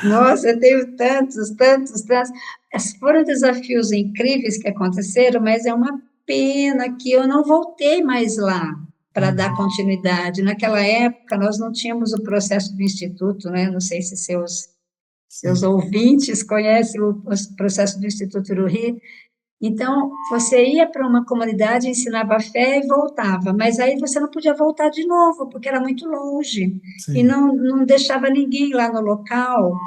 Nossa, eu tenho tantos, tantos, tantos. Foram desafios incríveis que aconteceram, mas é uma pena que eu não voltei mais lá para dar Uhum. continuidade. Naquela época, nós não tínhamos o processo do Instituto, né? Não sei se seus Sim. ouvintes conhecem o processo do Instituto Ruri. Então, você ia para uma comunidade, ensinava a fé e voltava, mas aí você não podia voltar de novo, porque era muito longe, e Sim. não deixava ninguém lá no local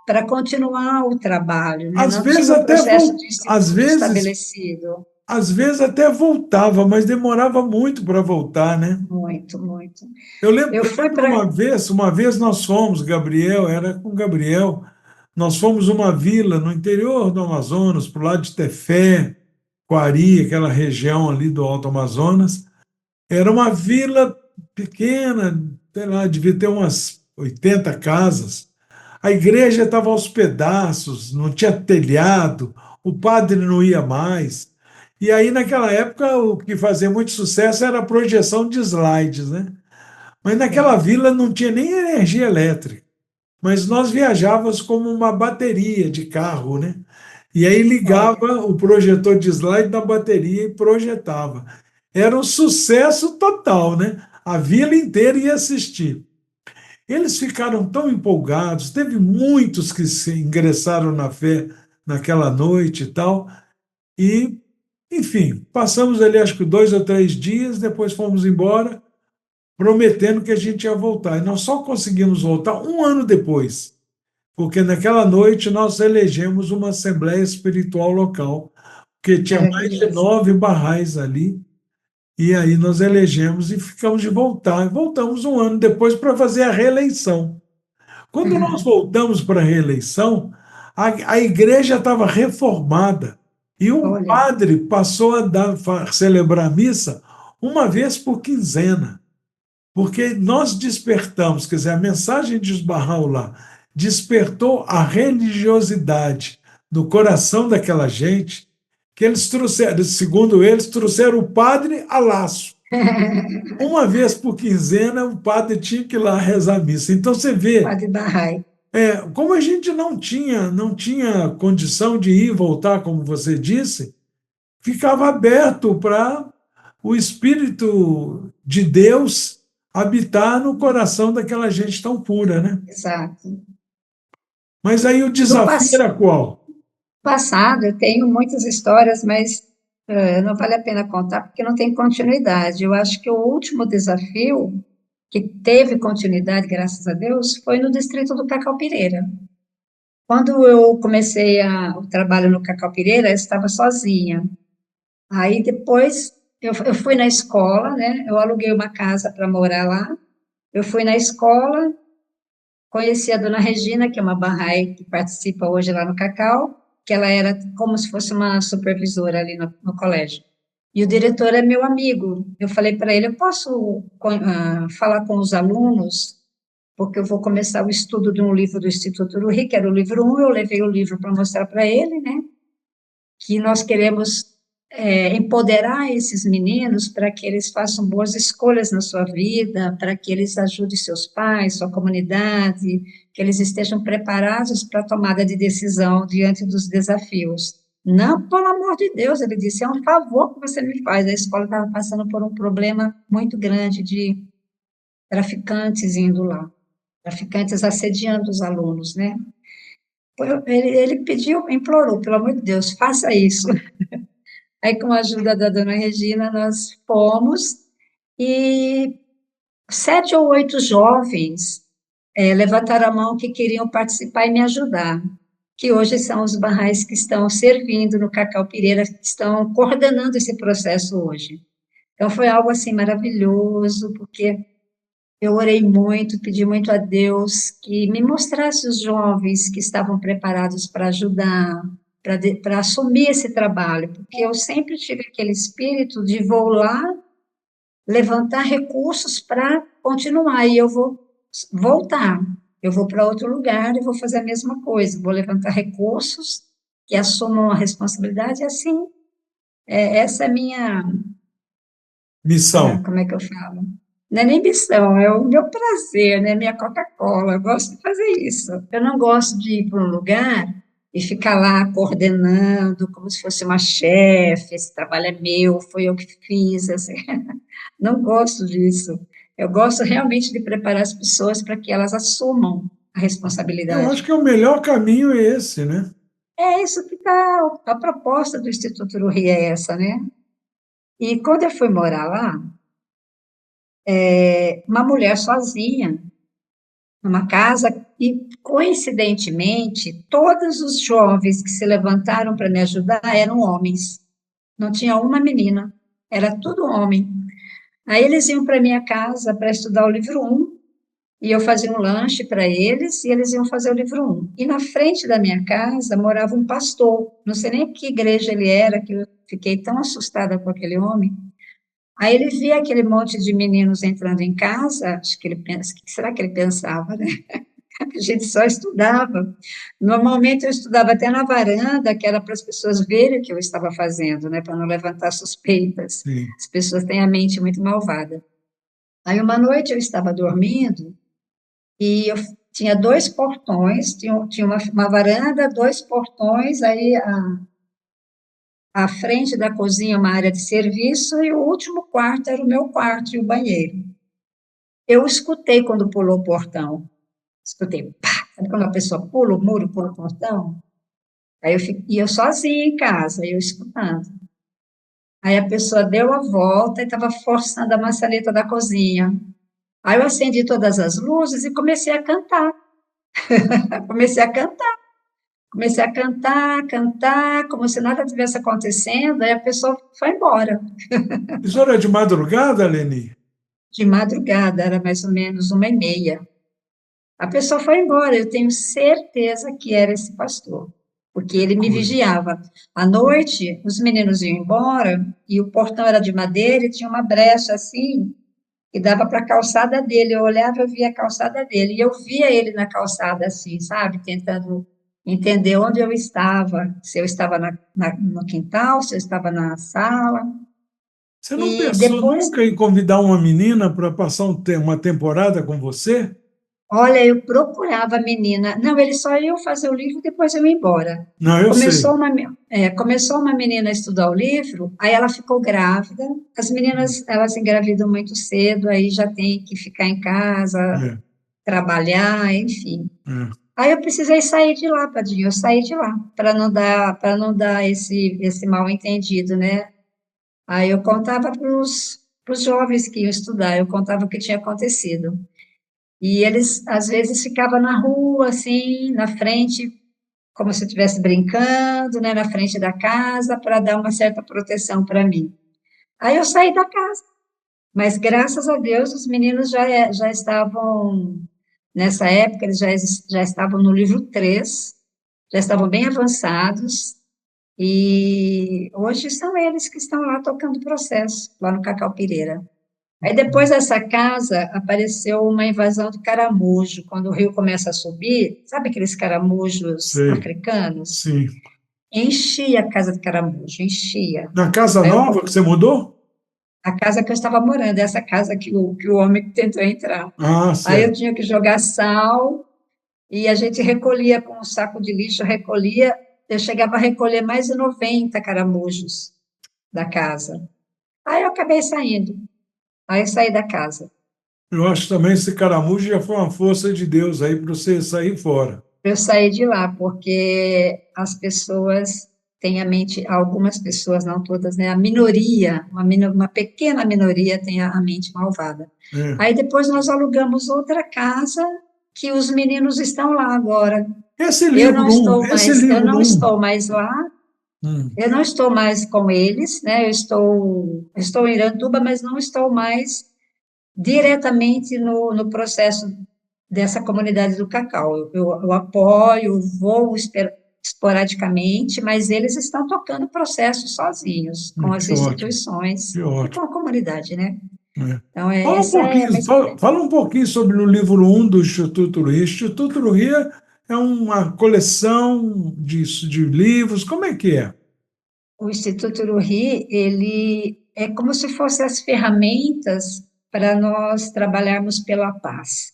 para continuar o trabalho, né? Às Não vezes tinha o até processo de às instituto vezes, estabelecido. às vezes até voltava, mas demorava muito para voltar, né? Muito, muito. Eu Eu fui lembro para. uma vez nós fomos, Gabriel, era com Gabriel, nós fomos uma vila no interior do Amazonas, para o lado de Tefé, Quari, aquela região ali do Alto Amazonas. Era uma vila pequena, sei lá, devia ter umas 80 casas. A igreja estava aos pedaços, não tinha telhado, o padre não ia mais. E aí, naquela época, o que fazia muito sucesso era a projeção de slides, né? Mas naquela É, vila não tinha nem energia elétrica. Mas nós viajávamos como uma bateria de carro, né? E aí olha, ligava o projetor de slide na bateria e projetava. Era um sucesso total, né? A vila inteira ia assistir. Eles ficaram tão empolgados, teve muitos que se ingressaram na fé naquela noite e tal. E, enfim, passamos ali acho que 2 ou 3 dias, depois fomos embora, prometendo que a gente ia voltar. E nós só conseguimos voltar um ano depois, porque naquela noite nós elegemos uma assembleia espiritual local, porque tinha mais de maravilhoso. 9 barrais ali. E aí nós elegemos e ficamos de voltar. Voltamos um ano depois para fazer a reeleição. Quando nós voltamos para a reeleição, a igreja estava reformada e o Olha, padre passou a celebrar a missa uma vez por quinzena, porque nós despertamos, quer dizer, a mensagem de Esbarral lá despertou a religiosidade no coração daquela gente, que eles trouxeram, segundo eles, trouxeram o padre a laço. Uma vez por quinzena, o padre tinha que ir lá rezar a missa. Então você vê, Padre Barrai. como a gente não tinha condição de ir e voltar, como você disse, ficava aberto para o Espírito de Deus habitar no coração daquela gente tão pura, né? Exato. Mas aí o Do desafio era qual? passado, eu tenho muitas histórias, mas não vale a pena contar porque não tem continuidade. Eu acho que o último desafio que teve continuidade, graças a Deus, foi no distrito do Cacau Pireira. Quando eu comecei o trabalho no Cacau Pireira, eu estava sozinha. Aí depois eu fui na escola, né? Eu aluguei uma casa para morar lá. Eu fui na escola, conheci a dona Regina, que é uma Bahá'í que participa hoje lá no Cacau, que ela era como se fosse uma supervisora ali no colégio. E o diretor é meu amigo. Eu falei para ele, eu posso falar com os alunos, porque eu vou começar o estudo de um livro do Instituto Rurik, que era o livro 1, eu levei o livro para mostrar para ele, né? Que nós queremos empoderar esses meninos para que eles façam boas escolhas na sua vida, para que eles ajudem seus pais, sua comunidade, que eles estejam preparados para a tomada de decisão diante dos desafios. Não, pelo amor de Deus, ele disse, é um favor que você me faz. A escola estava passando por um problema muito grande de traficantes indo lá, traficantes assediando os alunos, né? Ele pediu, implorou, pelo amor de Deus, faça isso. Aí, com a ajuda da dona Regina, nós fomos e 7 ou 8 jovens levantaram a mão que queriam participar e me ajudar, que hoje são os barrais que estão servindo no Cacau Pireira, que estão coordenando esse processo hoje. Então, foi algo assim maravilhoso, porque eu orei muito, pedi muito a Deus que me mostrasse os jovens que estavam preparados para ajudar, para assumir esse trabalho, porque eu sempre tive aquele espírito de vou lá levantar recursos para continuar, e eu vou voltar, eu vou para outro lugar e vou fazer a mesma coisa, vou levantar recursos que assumam a responsabilidade, e assim, essa é a minha, Missão. como é que eu falo? Não é nem missão, é o meu prazer, né? Minha Coca-Cola. Eu gosto de fazer isso. Eu não gosto de ir para um lugar e ficar lá coordenando, como se fosse uma chefe. Esse trabalho é meu, foi eu que fiz. Assim. Não gosto disso. Eu gosto realmente de preparar as pessoas para que elas assumam a Eu acho responsabilidade. que o melhor caminho é esse, né? É isso que está, a proposta do Instituto Ruri é essa, né? E quando eu fui morar lá, uma mulher sozinha, numa casa, e coincidentemente, todos os jovens que se levantaram para me ajudar eram homens. Não tinha uma menina, era tudo homem. Aí eles iam para minha casa para estudar o livro um e eu fazia um lanche para eles, e eles iam fazer o livro um. E na frente da minha casa morava um pastor, não sei nem que igreja ele era, que eu fiquei tão assustada com aquele homem. Aí ele via aquele monte de meninos entrando em casa, acho que ele pensa, o que será que ele pensava, né? A gente só estudava. Normalmente eu estudava até na varanda, que era para as pessoas verem o que eu estava fazendo, né? Para não levantar suspeitas. Sim. As pessoas têm a mente muito malvada. Aí uma noite eu estava dormindo e eu tinha dois portões, tinha uma varanda, dois portões, aí à frente da cozinha uma área de serviço e o último quarto era o meu quarto e o banheiro. Eu escutei quando pulou o portão. Escutei, pá! Sabe quando a pessoa pula o muro, pula o portão? E eu sozinha em casa, eu escutando. Aí a pessoa deu a volta e estava forçando a maçaneta da cozinha. Aí eu acendi todas as luzes e comecei a cantar. Comecei a cantar. Comecei a cantar, cantar, como se nada tivesse acontecendo. Aí a pessoa foi embora. Isso era de madrugada, Leni? De madrugada, era mais ou menos 1h30. A pessoa foi embora, eu tenho certeza que era esse pastor, porque Que ele me coisa. vigiava. À noite, os meninos iam embora e o portão era de madeira e tinha uma brecha assim, que dava para a calçada dele. Eu olhava, eu via a calçada dele, e eu via ele na calçada assim, sabe, tentando entender onde eu estava, se eu estava no quintal, se eu estava na sala. Você não E pensou depois nunca em convidar uma menina para passar uma temporada com você? olha, eu procurava a menina. Não, eles só iam fazer o livro, depois eu ia embora. Não, eu sei. Começou uma menina a estudar o livro, aí ela ficou grávida. As meninas, elas engravidam muito cedo, aí já tem que ficar em casa, É, trabalhar, enfim. é. Aí eu precisei sair de lá, Padinho, eu saí de lá, para não dar esse mal-entendido, né? Aí eu contava para os jovens que iam estudar, eu contava o que tinha acontecido. E eles, às vezes, ficavam na rua, assim, na frente, como se estivesse brincando, né, na frente da casa, para dar uma certa proteção para mim. Aí eu saí da casa, mas graças a Deus os meninos já estavam, nessa época, eles já estavam no livro 3, já estavam bem avançados, e hoje são eles que estão lá tocando o processo, lá no Cacau Pireira. Aí depois dessa casa apareceu uma invasão de caramujo, quando o rio começa a subir, sabe aqueles caramujos Sei, africanos? sim. Enchia a casa de caramujo, enchia. Na casa Aí nova que você mudou? a casa que eu estava morando, essa casa que o homem tentou entrar. Ah, Aí eu certo. tinha que jogar sal e a gente recolhia com um saco de lixo, recolhia, eu chegava a recolher mais de 90 caramujos da casa. Aí eu acabei saindo, aí eu saí da casa. Eu acho que também esse caramujo já foi uma força de Deus aí para você sair fora. Eu saí de lá, porque as pessoas têm a mente, algumas pessoas, não todas, né? A minoria, uma pequena minoria tem a mente malvada. É. Aí depois nós alugamos outra casa que os meninos estão lá agora. Esse Eu livro não um, estou mais lá, hum, eu não estou mais com eles, né? Eu estou em Iranduba, mas não estou mais diretamente no processo dessa comunidade do cacau. Eu apoio, vou esporadicamente, mas eles estão tocando o processo sozinhos, com as que ótimo, instituições que e com ótimo. a comunidade, né? É. Então, Fala um essa é a minha pouquinho, experiência. fala um pouquinho sobre o livro um do Instituto Ria. O Instituto Ria é uma coleção de livros, como é que é? O Instituto Ruhi, ele é como se fossem as ferramentas para nós trabalharmos pela paz.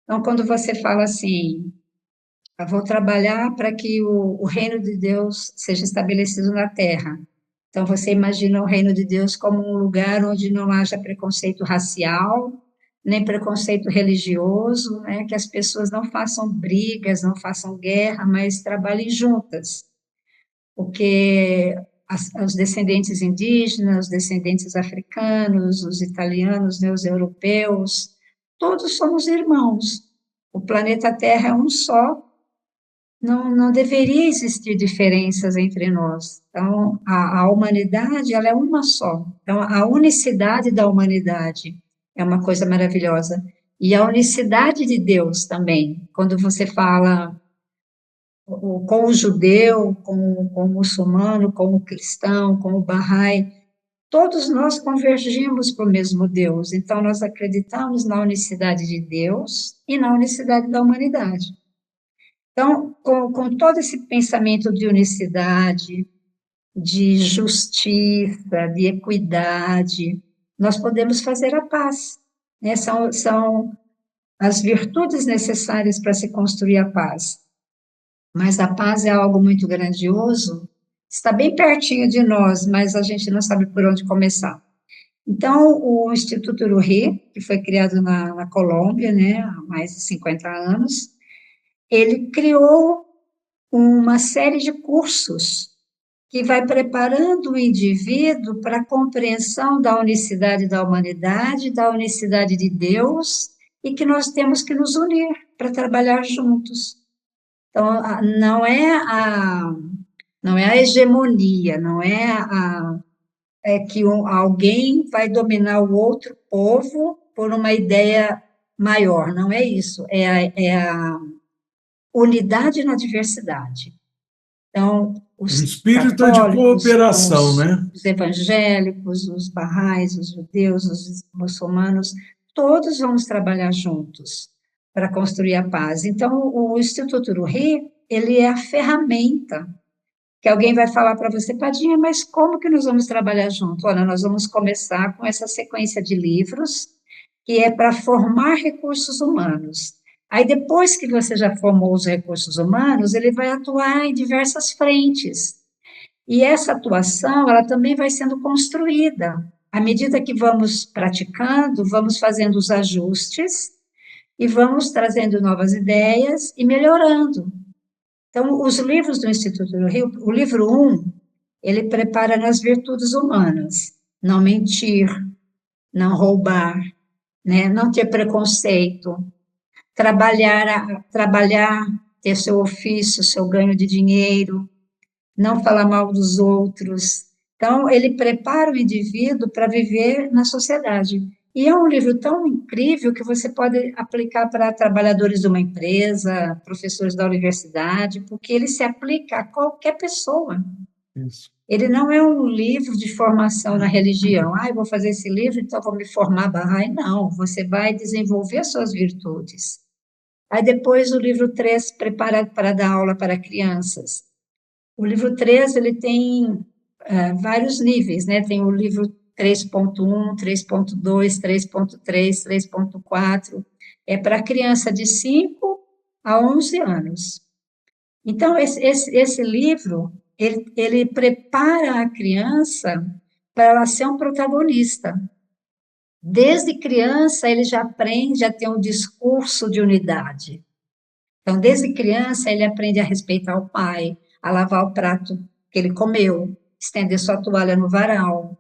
Então, quando você fala assim, eu vou trabalhar para que o reino de Deus seja estabelecido na terra. Então, você imagina o reino de Deus como um lugar onde não haja preconceito racial, nem preconceito religioso, né? Que as pessoas não façam brigas, não façam guerra, mas trabalhem juntas. Porque os descendentes indígenas, os descendentes africanos, os italianos, né, os europeus, todos somos irmãos. O planeta Terra é um só, não deveria existir diferenças entre nós. Então, a humanidade, ela é uma só. Então, a unicidade da humanidade é uma coisa maravilhosa. E a unicidade de Deus também. Quando você fala com o judeu, com o muçulmano, com o cristão, com o Bahá'í, todos nós convergimos para o mesmo Deus. Então, nós acreditamos na unicidade de Deus e na unicidade da humanidade. Então, com todo esse pensamento de unicidade, de justiça, de equidade, nós podemos fazer a paz. Né? São as virtudes necessárias para se construir a paz. Mas a paz é algo muito grandioso, está bem pertinho de nós, mas a gente não sabe por onde começar. Então, o Instituto Urri, que foi criado na Colômbia, né, há mais de 50 anos, ele criou uma série de cursos que vai preparando o indivíduo para a compreensão da unicidade da humanidade, da unicidade de Deus, e que nós temos que nos unir para trabalhar juntos. Então, não é a hegemonia, não é que alguém vai dominar o outro povo por uma ideia maior, não é isso, é a unidade na diversidade. Então, O os espírito é de católicos, com cooperação, né? os evangélicos, os barrais, os judeus, os muçulmanos, todos vamos trabalhar juntos para construir a paz. Então, o Instituto Urri, ele é a ferramenta que alguém vai falar para você, Padinha, mas como que nós vamos trabalhar junto? Olha, nós vamos começar com essa sequência de livros, que é para formar recursos humanos. Aí, depois que você já formou os recursos humanos, ele vai atuar em diversas frentes. E essa atuação, ela também vai sendo construída. À medida que vamos praticando, vamos fazendo os ajustes e vamos trazendo novas ideias e melhorando. Então, os livros do Instituto do Rio, o livro 1, ele prepara nas virtudes humanas. Não mentir, não roubar, né? Não ter preconceito, trabalhar, ter seu ofício, seu ganho de dinheiro, não falar mal dos outros. Então, ele prepara o indivíduo para viver na sociedade. E é um livro tão incrível que você pode aplicar para trabalhadores de uma empresa, professores da universidade, porque ele se aplica a qualquer pessoa. Isso. Ele não é um livro de formação na religião. Ah, eu vou fazer esse livro, então vou me formar Bahá'í. Não, você vai desenvolver as suas virtudes. Aí depois o livro 3, preparado para dar aula para crianças. O livro 3, ele tem vários níveis, né? Tem o livro 3.1, 3.2, 3.3, 3.4, é para criança de 5 a 11 anos. Então, esse livro, ele prepara a criança para ela ser um protagonista. Desde criança, ele já aprende a ter um discurso de unidade. Então, desde criança, ele aprende a respeitar o pai, a lavar o prato que ele comeu, estender sua toalha no varal.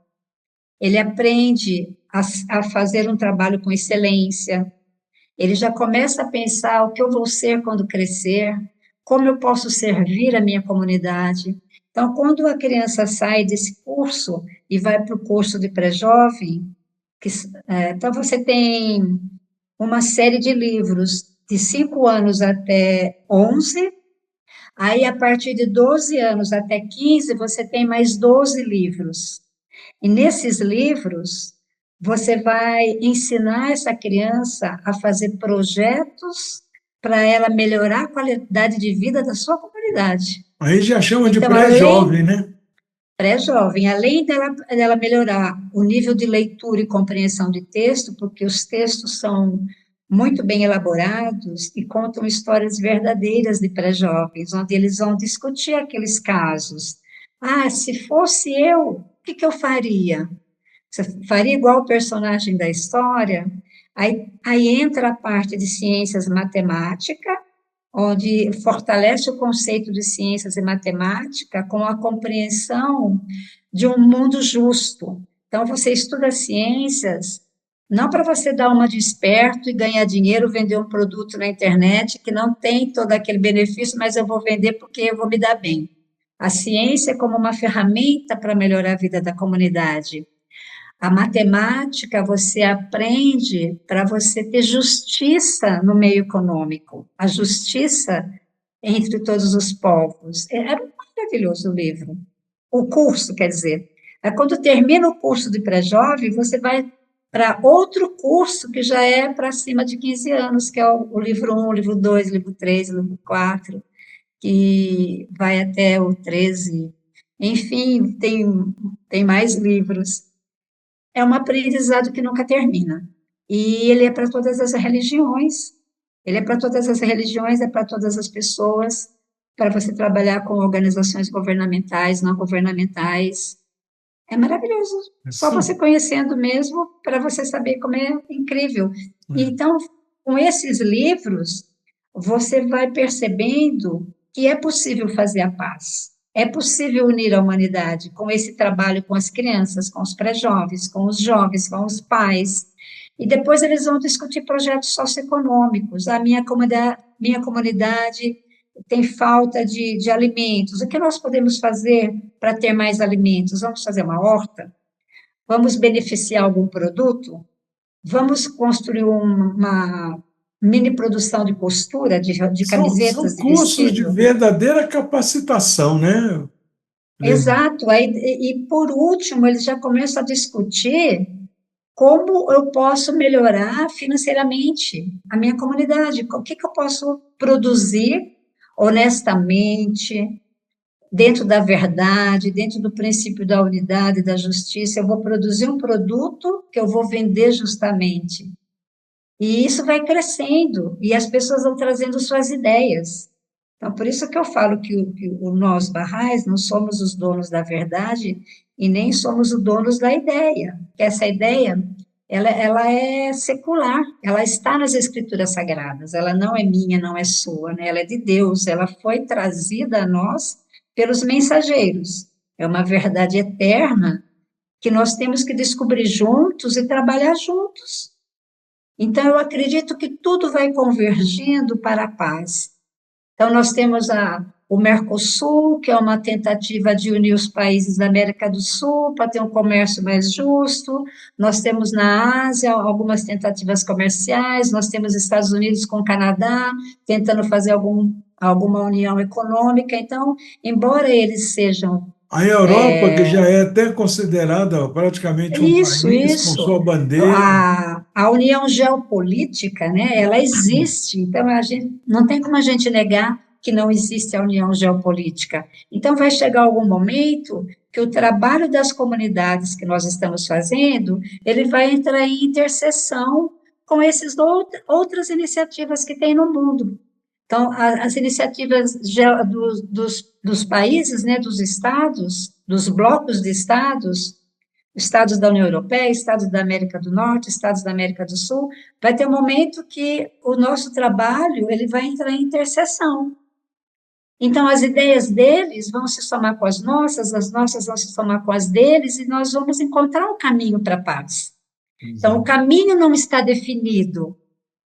Ele aprende a fazer um trabalho com excelência. Ele já começa a pensar o que eu vou ser quando crescer, como eu posso servir a minha comunidade. Então, quando a criança sai desse curso e vai para o curso de pré-jovem, então você tem uma série de livros de 5 anos até 11, aí a partir de 12 anos até 15, você tem mais 12 livros. E nesses livros, você vai ensinar essa criança a fazer projetos para ela melhorar a qualidade de vida da sua comunidade. Aí já chama de Então, pré-jovem, né? pré-jovem, além dela melhorar o nível de leitura e compreensão de texto, porque os textos são muito bem elaborados e contam histórias verdadeiras de pré-jovens, onde eles vão discutir aqueles casos. Ah, se fosse eu, o que que eu faria? Você faria igual o personagem da história? Aí entra a parte de ciências matemática, onde fortalece o conceito de ciências e matemática com a compreensão de um mundo justo. Então, você estuda ciências não para você dar uma de esperto e ganhar dinheiro, vender um produto na internet que não tem todo aquele benefício, mas eu vou vender porque eu vou me dar bem. A ciência é como uma ferramenta para melhorar a vida da comunidade. A matemática você aprende para você ter justiça no meio econômico, a justiça entre todos os povos. É maravilhoso o livro. O curso, quer dizer. Quando termina o curso de pré-jovem, você vai para outro curso que já é para cima de 15 anos, que é o livro um, livro 2, livro 3, livro 4, que vai até o 13. Enfim, tem mais livros. É um aprendizado que nunca termina. E ele é para todas as religiões. Ele é para todas as religiões, é para todas as pessoas, para você trabalhar com organizações governamentais, não governamentais. É maravilhoso. Só Isso. você conhecendo mesmo para você saber como é incrível. Então, com esses livros, você vai percebendo que é possível fazer a paz. É possível unir a humanidade com esse trabalho com as crianças, com os pré-jovens, com os jovens, com os pais. E depois eles vão discutir projetos socioeconômicos. A minha comunidade tem falta de alimentos. O que nós podemos fazer para ter mais alimentos? Vamos fazer uma horta? Vamos beneficiar algum produto? Vamos construir uma mini produção de costura, de São camisetas, de cursos de vestido? verdadeira capacitação, né? Legal. Exato. E por último, eles já começam a discutir como eu posso melhorar financeiramente a minha comunidade, o que que eu posso produzir honestamente, dentro da verdade, dentro do princípio da unidade, da justiça, eu vou produzir um produto que eu vou vender justamente. E isso vai crescendo, e as pessoas vão trazendo suas ideias. Então, por isso que eu falo que nós, Barrais, não somos os donos da verdade e nem somos os donos da ideia. Que essa ideia, ela é secular, ela está nas escrituras sagradas, ela não é minha, não é sua, né? Ela é de Deus, ela foi trazida a nós pelos mensageiros. É uma verdade eterna que nós temos que descobrir juntos e trabalhar juntos. Então, eu acredito que tudo vai convergindo para a paz. Então, nós temos o Mercosul, que é uma tentativa de unir os países da América do Sul para ter um comércio mais justo. Nós temos na Ásia algumas tentativas comerciais. Nós temos Estados Unidos com o Canadá tentando fazer alguma união econômica. Então, embora eles sejam. A Europa, que já é até considerada praticamente um Isso, país com isso. sua bandeira. A união geopolítica, né, ela existe, então a gente, não tem como a gente negar que não existe a união geopolítica. Então vai chegar algum momento que o trabalho das comunidades que nós estamos fazendo, ele vai entrar em interseção com essas outras iniciativas que tem no mundo. Então, as iniciativas dos países, né, dos estados, dos blocos de estados da União Europeia, estados da América do Norte, estados da América do Sul, vai ter um momento que o nosso trabalho ele vai entrar em interseção. Então, as ideias deles vão se somar com as nossas vão se somar com as deles, e nós vamos encontrar um caminho para a paz. Então, o caminho não está definido.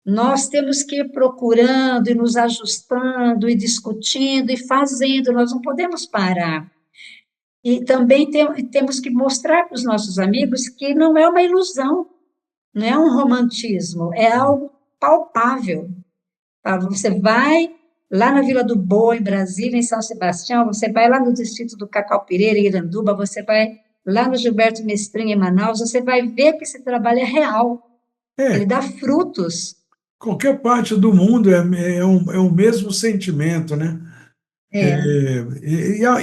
Nós temos que ir procurando e nos ajustando e discutindo e fazendo, nós não podemos parar. E também temos que mostrar para os nossos amigos que não é uma ilusão, não é um romantismo, é algo palpável. Tá? Você vai lá na Vila do Boa, em Brasília, em São Sebastião, você vai lá no distrito do Cacau Pireira, em Iranduba, você vai lá no Gilberto Mestrinho, em Manaus, você vai ver que esse trabalho é real, ele É, dá frutos. qualquer parte do mundo é o mesmo sentimento, né? É,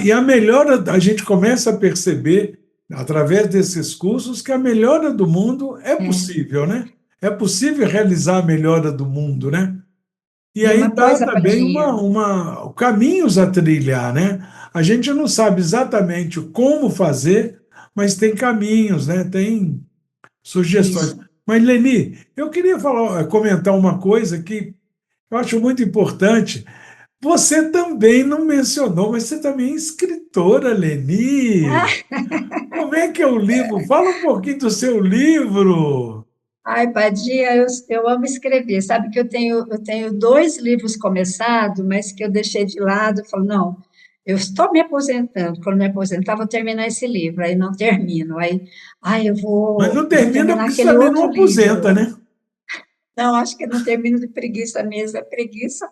E a melhora, a gente começa a perceber, através desses cursos, que a melhora do mundo é é. possível, né? É possível realizar a melhora do mundo, né? E E aí uma dá coisa, também Padinha, caminhos a trilhar, né? A gente não sabe exatamente como fazer, mas tem caminhos, né? Tem sugestões. isso. Mas, Leni, eu queria comentar uma coisa que eu acho muito importante. Você também não mencionou, mas você também é escritora, Leni. Como é que é o livro? Fala um pouquinho do seu livro. Ai, Padinha, eu amo escrever. Sabe que eu tenho dois livros começados, mas que eu deixei de lado. Eu falo, não, eu estou me aposentando. Quando me aposentar, vou terminar esse livro. Aí não termino. Aí, ai, Mas não vou termina terminar porque você aquele também não outro aposenta, livro. né? Não, acho que não termino de preguiça mesmo. É preguiça.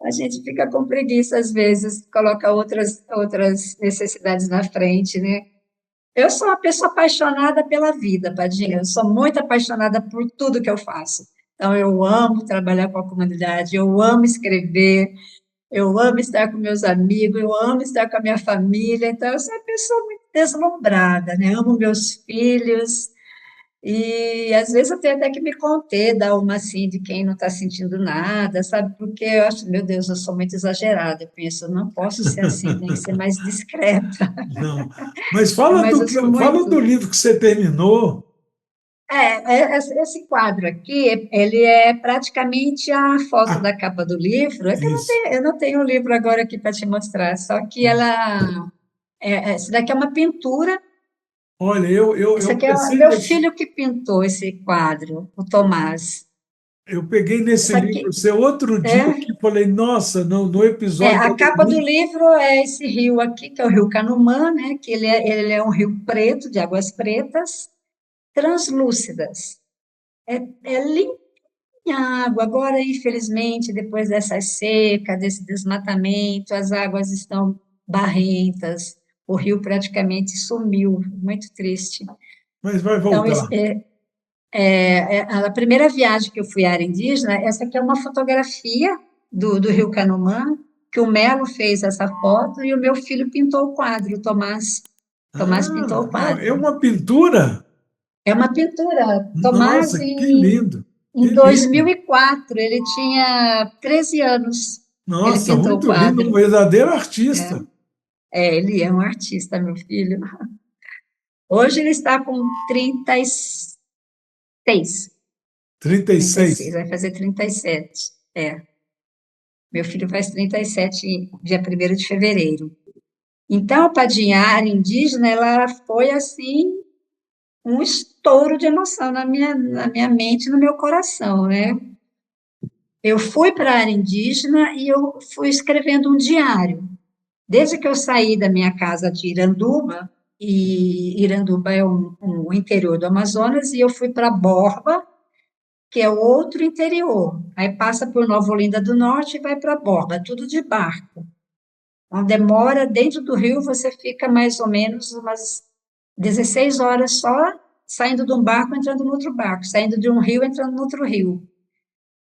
A gente fica com preguiça às vezes, coloca outras necessidades na frente, né? Eu sou uma pessoa apaixonada pela vida, Padinha. Eu sou muito apaixonada por tudo que eu faço. Então, eu amo trabalhar com a comunidade, eu amo escrever, eu amo estar com meus amigos, eu amo estar com a minha família. Então, eu sou uma pessoa muito deslumbrada, né? Amo meus filhos. E às vezes eu tenho até que me conter, dar uma assim de quem não está sentindo nada, sabe? Porque eu acho, meu Deus, eu sou muito exagerada. Eu penso, eu não posso ser assim, tem que ser mais discreta. Não. Mas fala Mas eu sou fala do muito. livro que você terminou. Esse quadro aqui, ele é praticamente a foto Ah, da capa do livro. É que isso. eu não tenho o livro agora aqui para te mostrar, só que esse daqui é uma pintura. Olha, Esse eu aqui é pensei meu nesse. filho que pintou esse quadro, o Tomás. Eu peguei nesse Esse livro aqui seu outro dia é, aqui e falei, nossa, no episódio da a capa do Leni. livro é esse rio aqui, que é o Rio Canumã, né? Que ele é um rio preto, de águas pretas, translúcidas. É limpinha a água. Agora, infelizmente, depois dessa seca, desse desmatamento, as águas estão barrentas. O rio praticamente sumiu, muito triste. Mas vai Então, voltar. a primeira viagem que eu fui à área indígena, essa aqui é uma fotografia do Rio Canumã, que o Melo fez essa foto e o meu filho pintou o quadro, o Tomás. Tomás pintou o É quadro. uma pintura? É uma pintura. Tomás, Nossa, que lindo, que em lindo. 2004, ele tinha 13 anos. Ele Nossa, pintou o muito lindo, um quadro. verdadeiro artista. Ele é um artista, meu filho. Hoje ele está com 36. 36, 36. vai fazer 37. Meu filho faz 37 dia 1º de fevereiro. Então, a Padinha indígena, ela foi assim um estouro de emoção na minha mente, no meu coração, né? Eu fui para a área indígena e eu fui escrevendo um diário. Desde que eu saí da minha casa de Iranduba, e Iranduba é um interior do Amazonas, e eu fui para Borba, que é outro interior. Aí passa por Nova Olinda do Norte e vai para Borba, tudo de barco. Então, demora, dentro do rio, você fica mais ou menos umas 16 horas só saindo de um barco, entrando no outro barco, saindo de um rio, entrando no outro rio.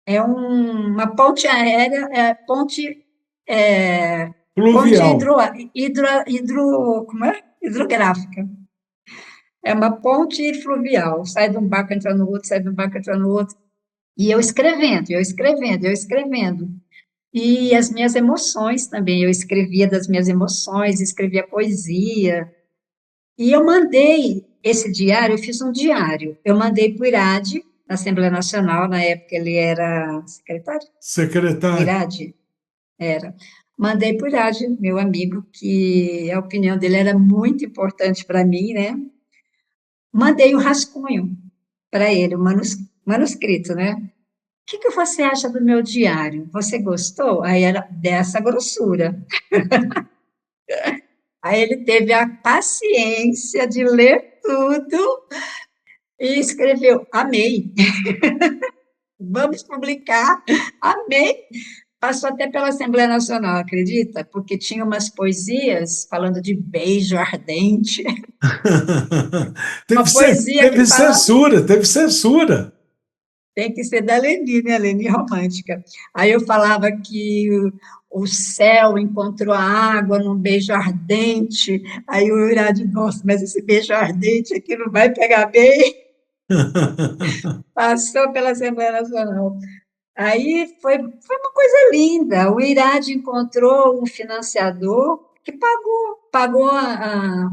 Uma ponte aérea, é, ponte Pluvial. como é? Hidrográfica. É uma ponte fluvial, sai de um barco, entra no outro, sai de um barco, entra no outro. E eu escrevendo, eu escrevendo, eu escrevendo. E as minhas emoções também, eu escrevia das minhas emoções, escrevia poesia. E eu mandei esse diário, eu fiz um diário. Eu mandei para o Irade, na Assembleia Nacional, na época ele era secretário? O Secretário. Irade era. Mandei para o Irade, meu amigo, que a opinião dele era muito importante para mim, né? Mandei o rascunho para ele, o manuscrito, né? Que você acha do meu diário? Você gostou? Aí era dessa grossura. Aí ele teve a paciência de ler tudo e escreveu: Amei, vamos publicar, amei. Passou até pela Assembleia Nacional, acredita? Porque tinha umas poesias falando de beijo ardente, uma poesia que Teve falava. censura, teve censura. Tem que ser da Leni, né? Leni romântica. Aí eu falava que o céu encontrou a água num beijo ardente, aí o Irade, nossa, mas esse beijo ardente aqui não vai pegar bem, passou pela Assembleia Nacional. Aí foi uma coisa linda, o Irade encontrou um financiador que pagou A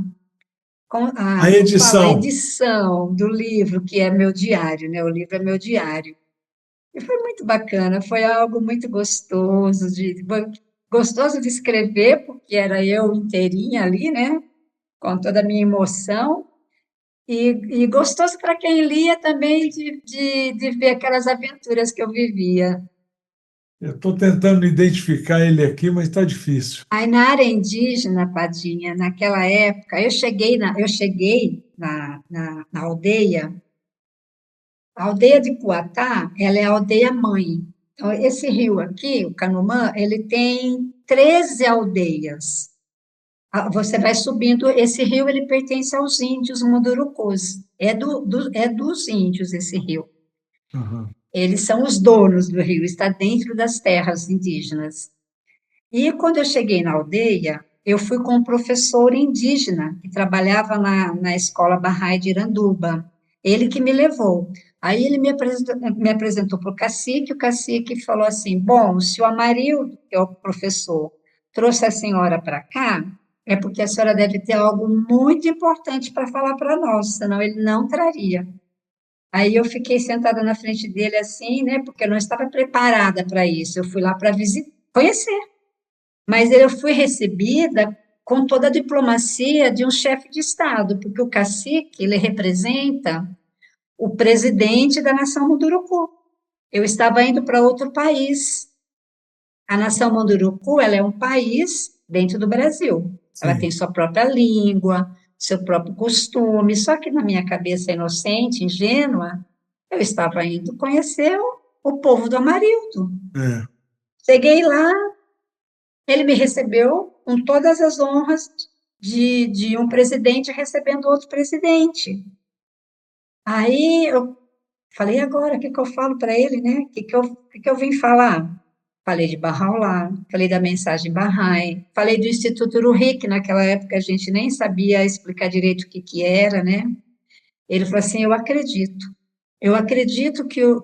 como fala, a edição. edição do livro, que é meu diário, né? O livro é meu diário. E foi muito bacana, foi algo muito gostoso de escrever, porque era eu inteirinha ali, né? Com toda a minha emoção, e gostoso para quem lia também de ver aquelas aventuras que eu vivia. Eu estou tentando identificar ele aqui, mas está difícil. Aí na área indígena, Padinha, naquela época, eu cheguei na aldeia. A aldeia de Puatá, ela é a aldeia mãe. Então, esse rio aqui, o Canumã, ele tem 13 aldeias. Você vai subindo, esse rio ele pertence aos índios Mundurucus. É dos índios esse rio. Uhum. Eles são os donos do rio, está dentro das terras indígenas. E quando eu cheguei na aldeia, eu fui com um professor indígena que trabalhava na escola Barrai de Iranduba. Ele que me levou. Aí ele me apresentou para o cacique falou assim: Bom, se o Amarildo, que é o professor, trouxe a senhora para cá, é porque a senhora deve ter algo muito importante para falar para nós, senão ele não traria. Aí eu fiquei sentada na frente dele assim, né, porque eu não estava preparada para isso. Eu fui lá para visitar, conhecer. Mas eu fui recebida com toda a diplomacia de um chefe de Estado, porque o cacique, ele representa o presidente da nação Munduruku. Eu estava indo para outro país. A nação Munduruku, ela é um país dentro do Brasil. Ela tem Sim. sua própria língua, seu próprio costume, só que na minha cabeça inocente, ingênua, eu estava indo conhecer o povo do Amarildo. É. Cheguei lá, ele me recebeu com todas as honras de um presidente recebendo outro presidente. Aí eu falei, agora, o que que eu falo para ele, né? O que que eu vim falar? Falei de Bahá'u'lláh, falei da mensagem Bahá'í, falei do Instituto Ruhi, que naquela época a gente nem sabia explicar direito o que que era, né? Ele falou assim, eu acredito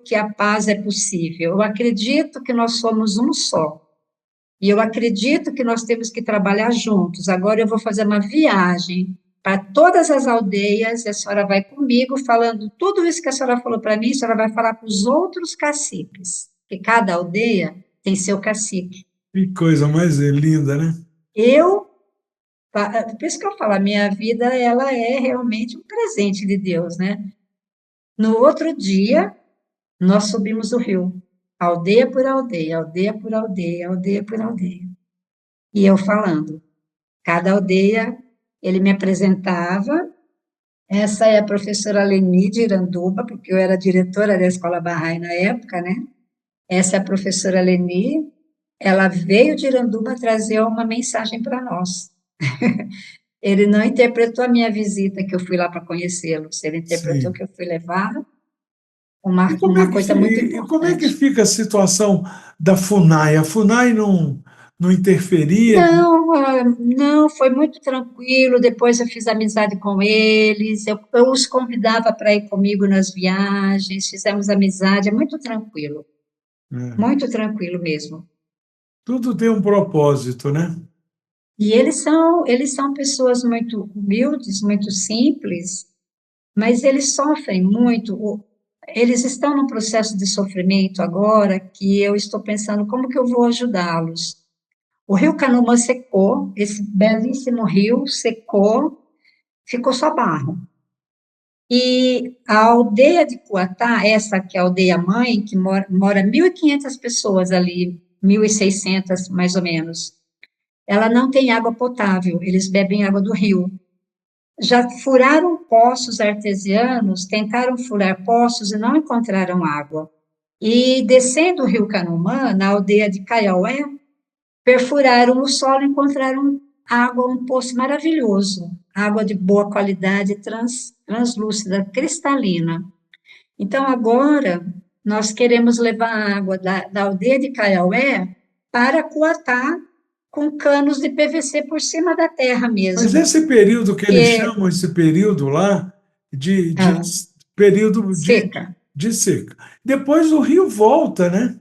que a paz é possível, eu acredito que nós somos um só, e eu acredito que nós temos que trabalhar juntos. Agora eu vou fazer uma viagem para todas as aldeias, e a senhora vai comigo falando tudo isso que a senhora falou para mim, a senhora vai falar para os outros caciques, que cada aldeia tem seu cacique. Que coisa mais linda, né? Eu, por isso que eu falo, a minha vida, ela é realmente um presente de Deus, né? No outro dia, nós subimos o rio, aldeia por aldeia, aldeia por aldeia, aldeia por aldeia. E eu falando. Cada aldeia, ele me apresentava. Essa é a professora Leni de Iranduba, porque eu era diretora da Escola Bahá'í na época, né? Essa é a professora Leni. Ela veio de Iranduba trazer uma mensagem para nós. Ele não interpretou a minha visita, que eu fui lá para conhecê-los. Ele interpretou Sim. que eu fui levar E uma coisa muito como é que importante. fica a situação da FUNAI? A FUNAI não interferia? Não, não, foi muito tranquilo. Depois eu fiz amizade com eles. Eu os convidava para ir comigo nas viagens, fizemos amizade, é É. muito tranquilo mesmo. Tudo tem um propósito, né? E eles são pessoas muito humildes, muito simples, mas eles sofrem muito. Eles estão num processo de sofrimento agora que eu estou pensando como que eu vou ajudá-los. O rio Canumã secou, esse belíssimo rio secou, ficou só barro. E a aldeia de Cuatá, essa que é a aldeia mãe, que mora 1.500 pessoas ali, 1.600 mais ou menos, ela não tem água potável, eles bebem água do rio. Já furaram poços artesianos, tentaram furar poços e não encontraram água. E descendo o rio Canumã, na aldeia de Caiaué, perfuraram o solo e encontraram água, um poço maravilhoso, água de boa qualidade, translúcida, cristalina. Então, agora, nós queremos levar a água da aldeia de Caiaué para coatar com canos de PVC por cima da terra Mas mesmo. esse período que eles Que, chamam, esse período lá, de ah, período seca. de seca. Depois o rio volta, né?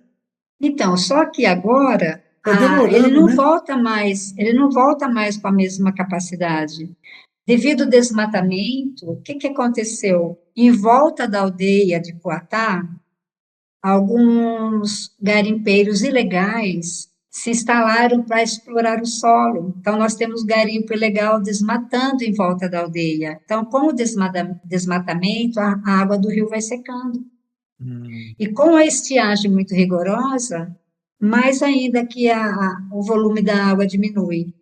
Então, só que agora Está ele demorando, não né? volta mais, ele não volta mais com a mesma capacidade. Devido ao desmatamento, o que que aconteceu? Em volta da aldeia de Coatá, alguns garimpeiros ilegais se instalaram para explorar o solo. Então, nós temos garimpo ilegal desmatando em volta da aldeia. Então, com o desmatamento, a água do rio vai secando. Hum. E com a estiagem muito rigorosa, mais ainda que o volume da água diminui.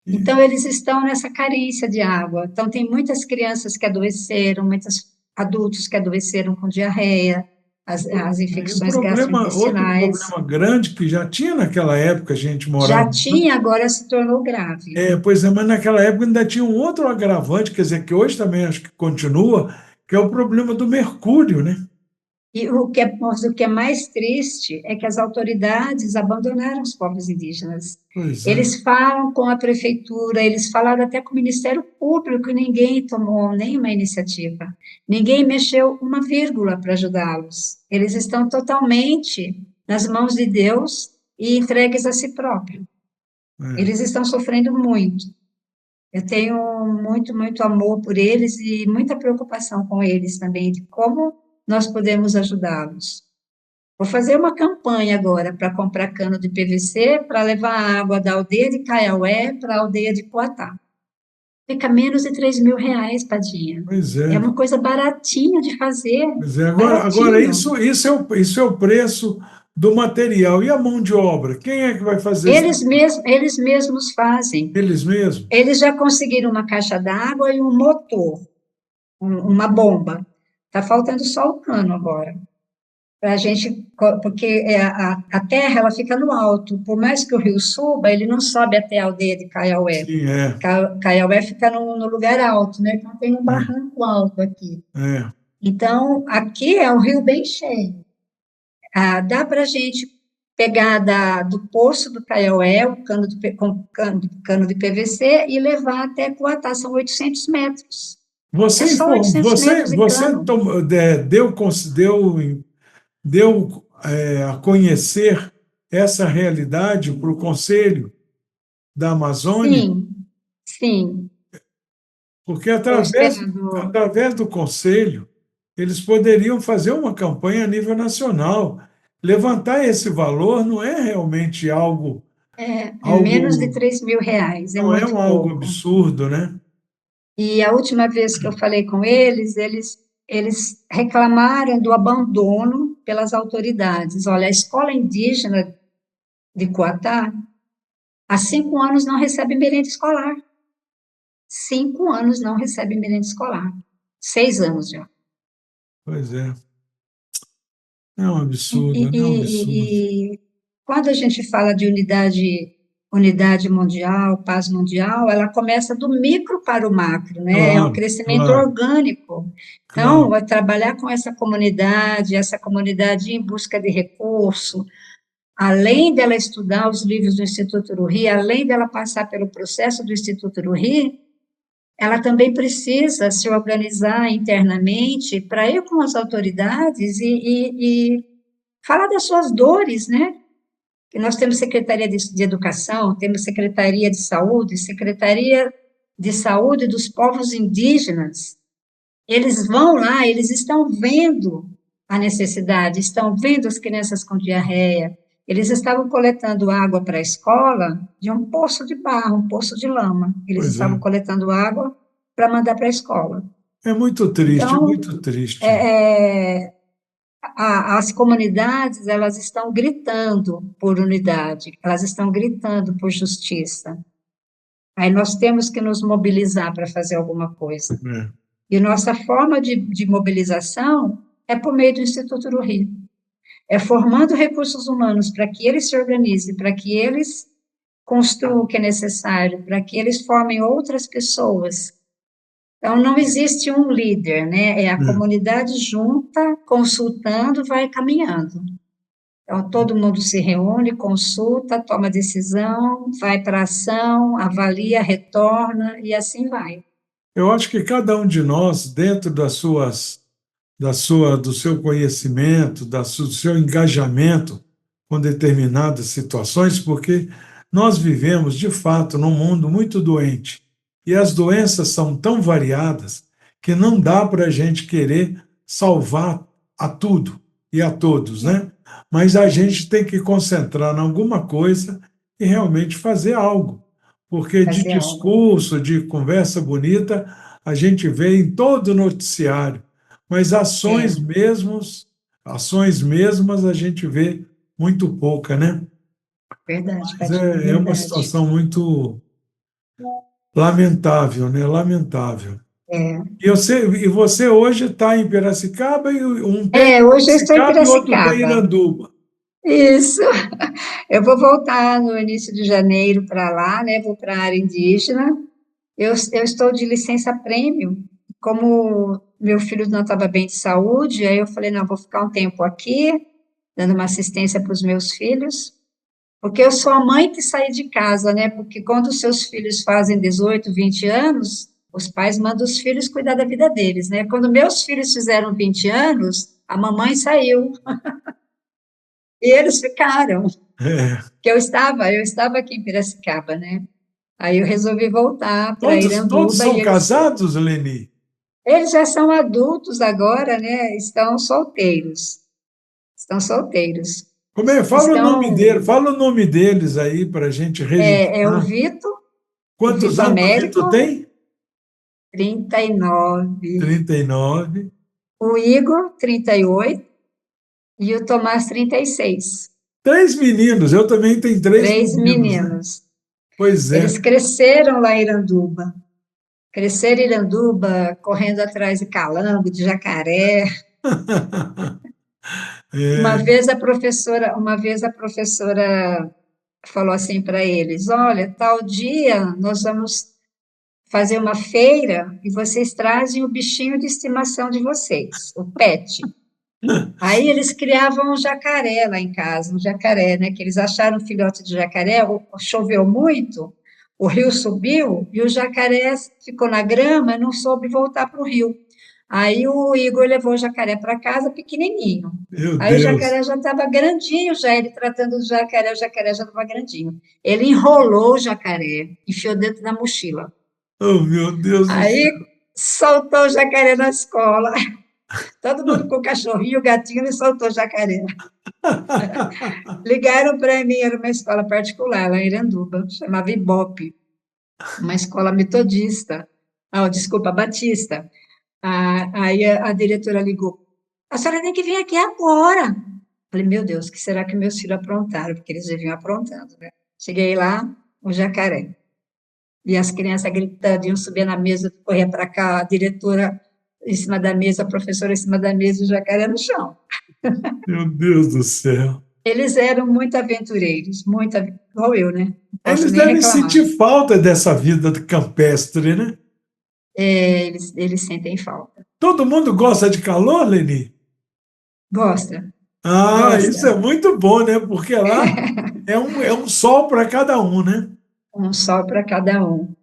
E- Então, eles estão nessa carência de água. Então, tem muitas crianças que adoeceram, muitos adultos que adoeceram com diarreia, as e o infecções problema, outro gastrointestinais. problema grande que já tinha naquela época, a gente Já morava. tinha, agora se tornou grave. Pois é, mas naquela época ainda tinha um outro agravante, quer dizer, que hoje também acho que continua, que é o problema do mercúrio, né? E o que é mais triste é que as autoridades abandonaram os povos indígenas. Pois é. Eles falam com a prefeitura, eles falaram até com o Ministério Público, e ninguém tomou nenhuma iniciativa. Ninguém mexeu uma vírgula para ajudá-los. Eles estão totalmente nas mãos de Deus e entregues a si próprio. É. Eles estão sofrendo muito. Eu tenho muito, muito amor por eles e muita preocupação com eles também, de como nós podemos ajudá-los. Vou fazer uma campanha agora para comprar cano de PVC para levar a água da aldeia de Caiaué para a aldeia de Poatá. Fica menos de R$ 3.000, tadinha. Pois É é. uma coisa baratinha de fazer, Pois é. Agora baratinho. isso é o preço do material. E a mão de obra? Quem é que vai fazer isso? Eles mesmos fazem. Eles mesmos? Eles já conseguiram uma caixa d'água e um motor, uma bomba. Está faltando só o cano agora. Para a gente, porque a terra ela fica no alto, por mais que o rio suba, ele não sobe até a aldeia de Caiaué. Sim, é. Caiaué fica no lugar alto, né? Então tem um barranco alto aqui. É. Então, aqui é um rio bem cheio. Dá para a gente pegar do poço do Caiaué, o cano de PVC, e levar até Coatá, são 800 metros. É Você, só inform- 800 você, metros de você cano. deu a conhecer essa realidade para o Conselho da Amazônia, Sim, sim. porque Estou através, esperando. através do Conselho, eles poderiam fazer uma campanha a nível nacional. Levantar esse valor não é realmente É menos de algo, R$ 3.000, é não é muito algo pouco. absurdo, né? E a última vez que eu falei com eles, eles reclamaram do abandono pelas autoridades. Olha, a escola indígena de Coatá, há 5 anos não recebe merenda escolar. 5 anos não recebe merenda escolar. 6 anos já. Pois é, é um E, absurdo, é um absurdo. e, e quando a gente fala de unidade mundial, paz mundial, ela começa do micro para o macro, né? É um Claro, crescimento claro, orgânico. claro. Então, é trabalhar com essa comunidade em busca de recurso, além dela estudar os livros do Instituto Ruhi, além dela passar pelo processo do Instituto Ruhi, ela também precisa se organizar internamente para ir com as autoridades e falar das suas dores, né? Que nós temos Secretaria de Educação, temos Secretaria de Saúde dos povos indígenas. Eles vão lá, eles estão vendo a necessidade, estão vendo as crianças com diarreia. Eles estavam coletando água para a escola de um poço de barro, um poço de lama. Eles Pois é. estavam coletando água para mandar para a escola. É muito triste, é Então, muito triste. é, as comunidades, elas estão gritando por unidade, elas estão gritando por justiça. Aí nós temos que nos mobilizar para fazer alguma coisa. É. E nossa forma de mobilização é por meio do Instituto do Rio. É formando recursos humanos para que eles se organizem, para que eles construam o que é necessário, para que eles formem outras pessoas. Então, não existe um líder, né? É a É. comunidade junta, consultando, vai caminhando. Então, todo mundo se reúne, consulta, toma decisão, vai para a ação, avalia, retorna e assim vai. Eu acho que cada um de nós, dentro do seu conhecimento, do seu engajamento com determinadas situações, porque nós vivemos, de fato, num mundo muito doente. E as doenças são tão variadas que não dá para a gente querer salvar a tudo e a todos, né? Mas a gente tem que concentrar em alguma coisa e realmente fazer algo. Porque de Fazer algo. discurso, de conversa bonita, a gente vê em todo o noticiário, mas É, ações mesmas a gente vê muito pouca, né? verdade, Mas Padinha, é uma verdade. situação muito lamentável, né? Lamentável. É. E você hoje está em Piracicaba e um pé em Hoje eu estou em Piracicaba e outro pé em Piracicaba. Iranduba. Isso. Eu vou voltar no início de janeiro para lá, né? Vou para a área indígena. Eu estou de licença prêmio. Como meu filho não estava bem de saúde, aí eu falei, não, vou ficar um tempo aqui, dando uma assistência para os meus filhos, porque eu sou a mãe que sai de casa, né? Porque quando os seus filhos fazem 18, 20 anos, os pais mandam os filhos cuidar da vida deles, né? Quando meus filhos fizeram 20 anos, a mamãe saiu e eles ficaram. É. Que eu estava aqui em Piracicaba, né? Aí eu resolvi voltar para Todos Iranduba são e casados, Leni? eles já são adultos agora, né? Estão solteiros. Estão solteiros. Como é? Fala o nome dele, Estão, fala o nome deles aí para a gente é o registrar. O Quantos Vitor anos o Américo, Vitor tem? 39, 39. o Igor, 38, e o Tomás, 36. Três meninos, eu também tenho três Três meninos, né? meninos. Pois é. Eles cresceram lá em Iranduba. Cresceram em Iranduba, correndo atrás de calango, de jacaré. É. Uma vez a professora falou assim para eles: Olha, tal dia nós vamos fazer uma feira e vocês trazem o bichinho de estimação de vocês, o pet. Aí eles criavam um jacaré lá em casa, um jacaré, né? Que eles acharam um filhote de jacaré, choveu muito, o rio subiu e o jacaré ficou na grama e não soube voltar para o rio. Aí o Igor levou o jacaré para casa pequenininho. Meu Aí o Deus. jacaré já estava grandinho, já ele tratando do jacaré, o jacaré já estava grandinho. Ele enrolou o jacaré, enfiou dentro da mochila. Oh, meu Deus do céu. Aí soltou o jacaré na escola. Todo mundo com o cachorrinho, o gatinho, ele soltou o jacaré. Ligaram para mim, era uma escola particular lá em Iranduba, chamava Ibope, uma escola metodista. Ah, desculpa, batista. Aí a diretora ligou. A senhora tem que vir aqui agora. Falei, meu Deus, o que será que meus filhos aprontaram? Porque eles viviam aprontando, né? Cheguei lá, o jacaré. E as crianças gritando, iam subir na mesa, corria para cá, a diretora em cima da mesa, a professora em cima da mesa, o jacaré no chão. Meu Deus do céu. Eles eram muito aventureiros, igual eu, né? Não posso Eles nem devem reclamar. sentir falta dessa vida campestre, né? Eles sentem falta. Todo mundo gosta de calor, Leni? Gosta, Ah, isso gosta. é muito bom, né? Porque lá é um sol para cada um, né? Um sol para cada um.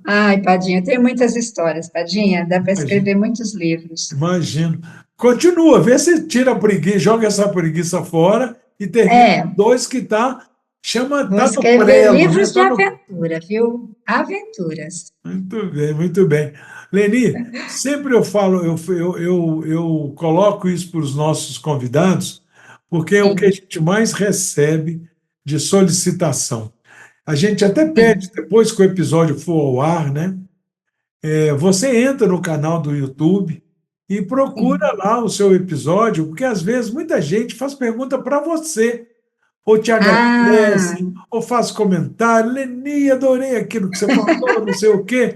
Ai, Padinha, tem muitas histórias, Padinha, dá para Imagino. escrever muitos livros. Imagino. Continua, vê se tira a preguiça, joga essa preguiça fora e termina É, dois que vou tá no escrever prelo, né? livros de Tá no. aventura, viu? Aventuras. Muito bem, muito bem. Leni, sempre eu falo, eu coloco isso para os nossos convidados, porque é o que a Sim, gente mais recebe de solicitação. A gente até pede, sim. depois que o episódio for ao ar, né? Você entra no canal do YouTube e procura Sim. lá o seu episódio, porque às vezes muita gente faz pergunta para você, ou te Ah, agradece, ou faz comentário, Leni, adorei aquilo que você falou, não sei o quê.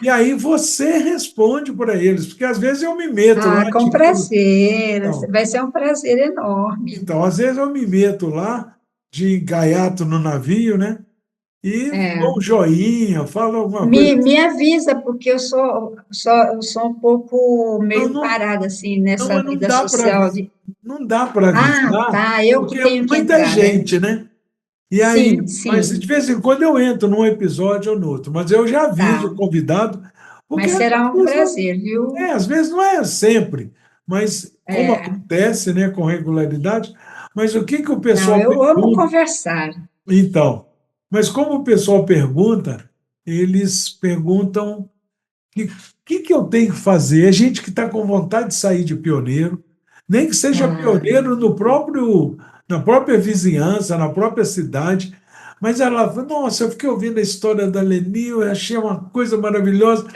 E aí você responde para eles, porque às vezes eu me meto lá, com prazer. então, Vai ser um prazer enorme. às vezes eu me meto lá de gaiato no navio, né? E É. dou um joinha, falo alguma coisa. Me avisa, porque eu sou um pouco Não, meio não, parada, assim, não, nessa não vida dá para social. avisar. não dá para Ah, avisar, tá, eu que porque é tenho que muita entrar, né? gente, né? E aí, Sim, mas de sim, vez em quando eu entro num episódio ou no outro, mas eu já aviso o tá. convidado, porque Mas às será um vezes prazer, viu? às vezes não é sempre, mas como É, acontece, né, com regularidade, mas o que que o não, pessoal eu amo pergunta? conversar. Então, mas como o pessoal pergunta, eles perguntam que eu tenho que fazer? É gente que está com vontade de sair de pioneiro, nem que seja Ah, pioneiro no próprio, na própria vizinhança, na própria cidade, mas ela fala, nossa, eu fiquei ouvindo a história da Leni, eu achei uma coisa maravilhosa,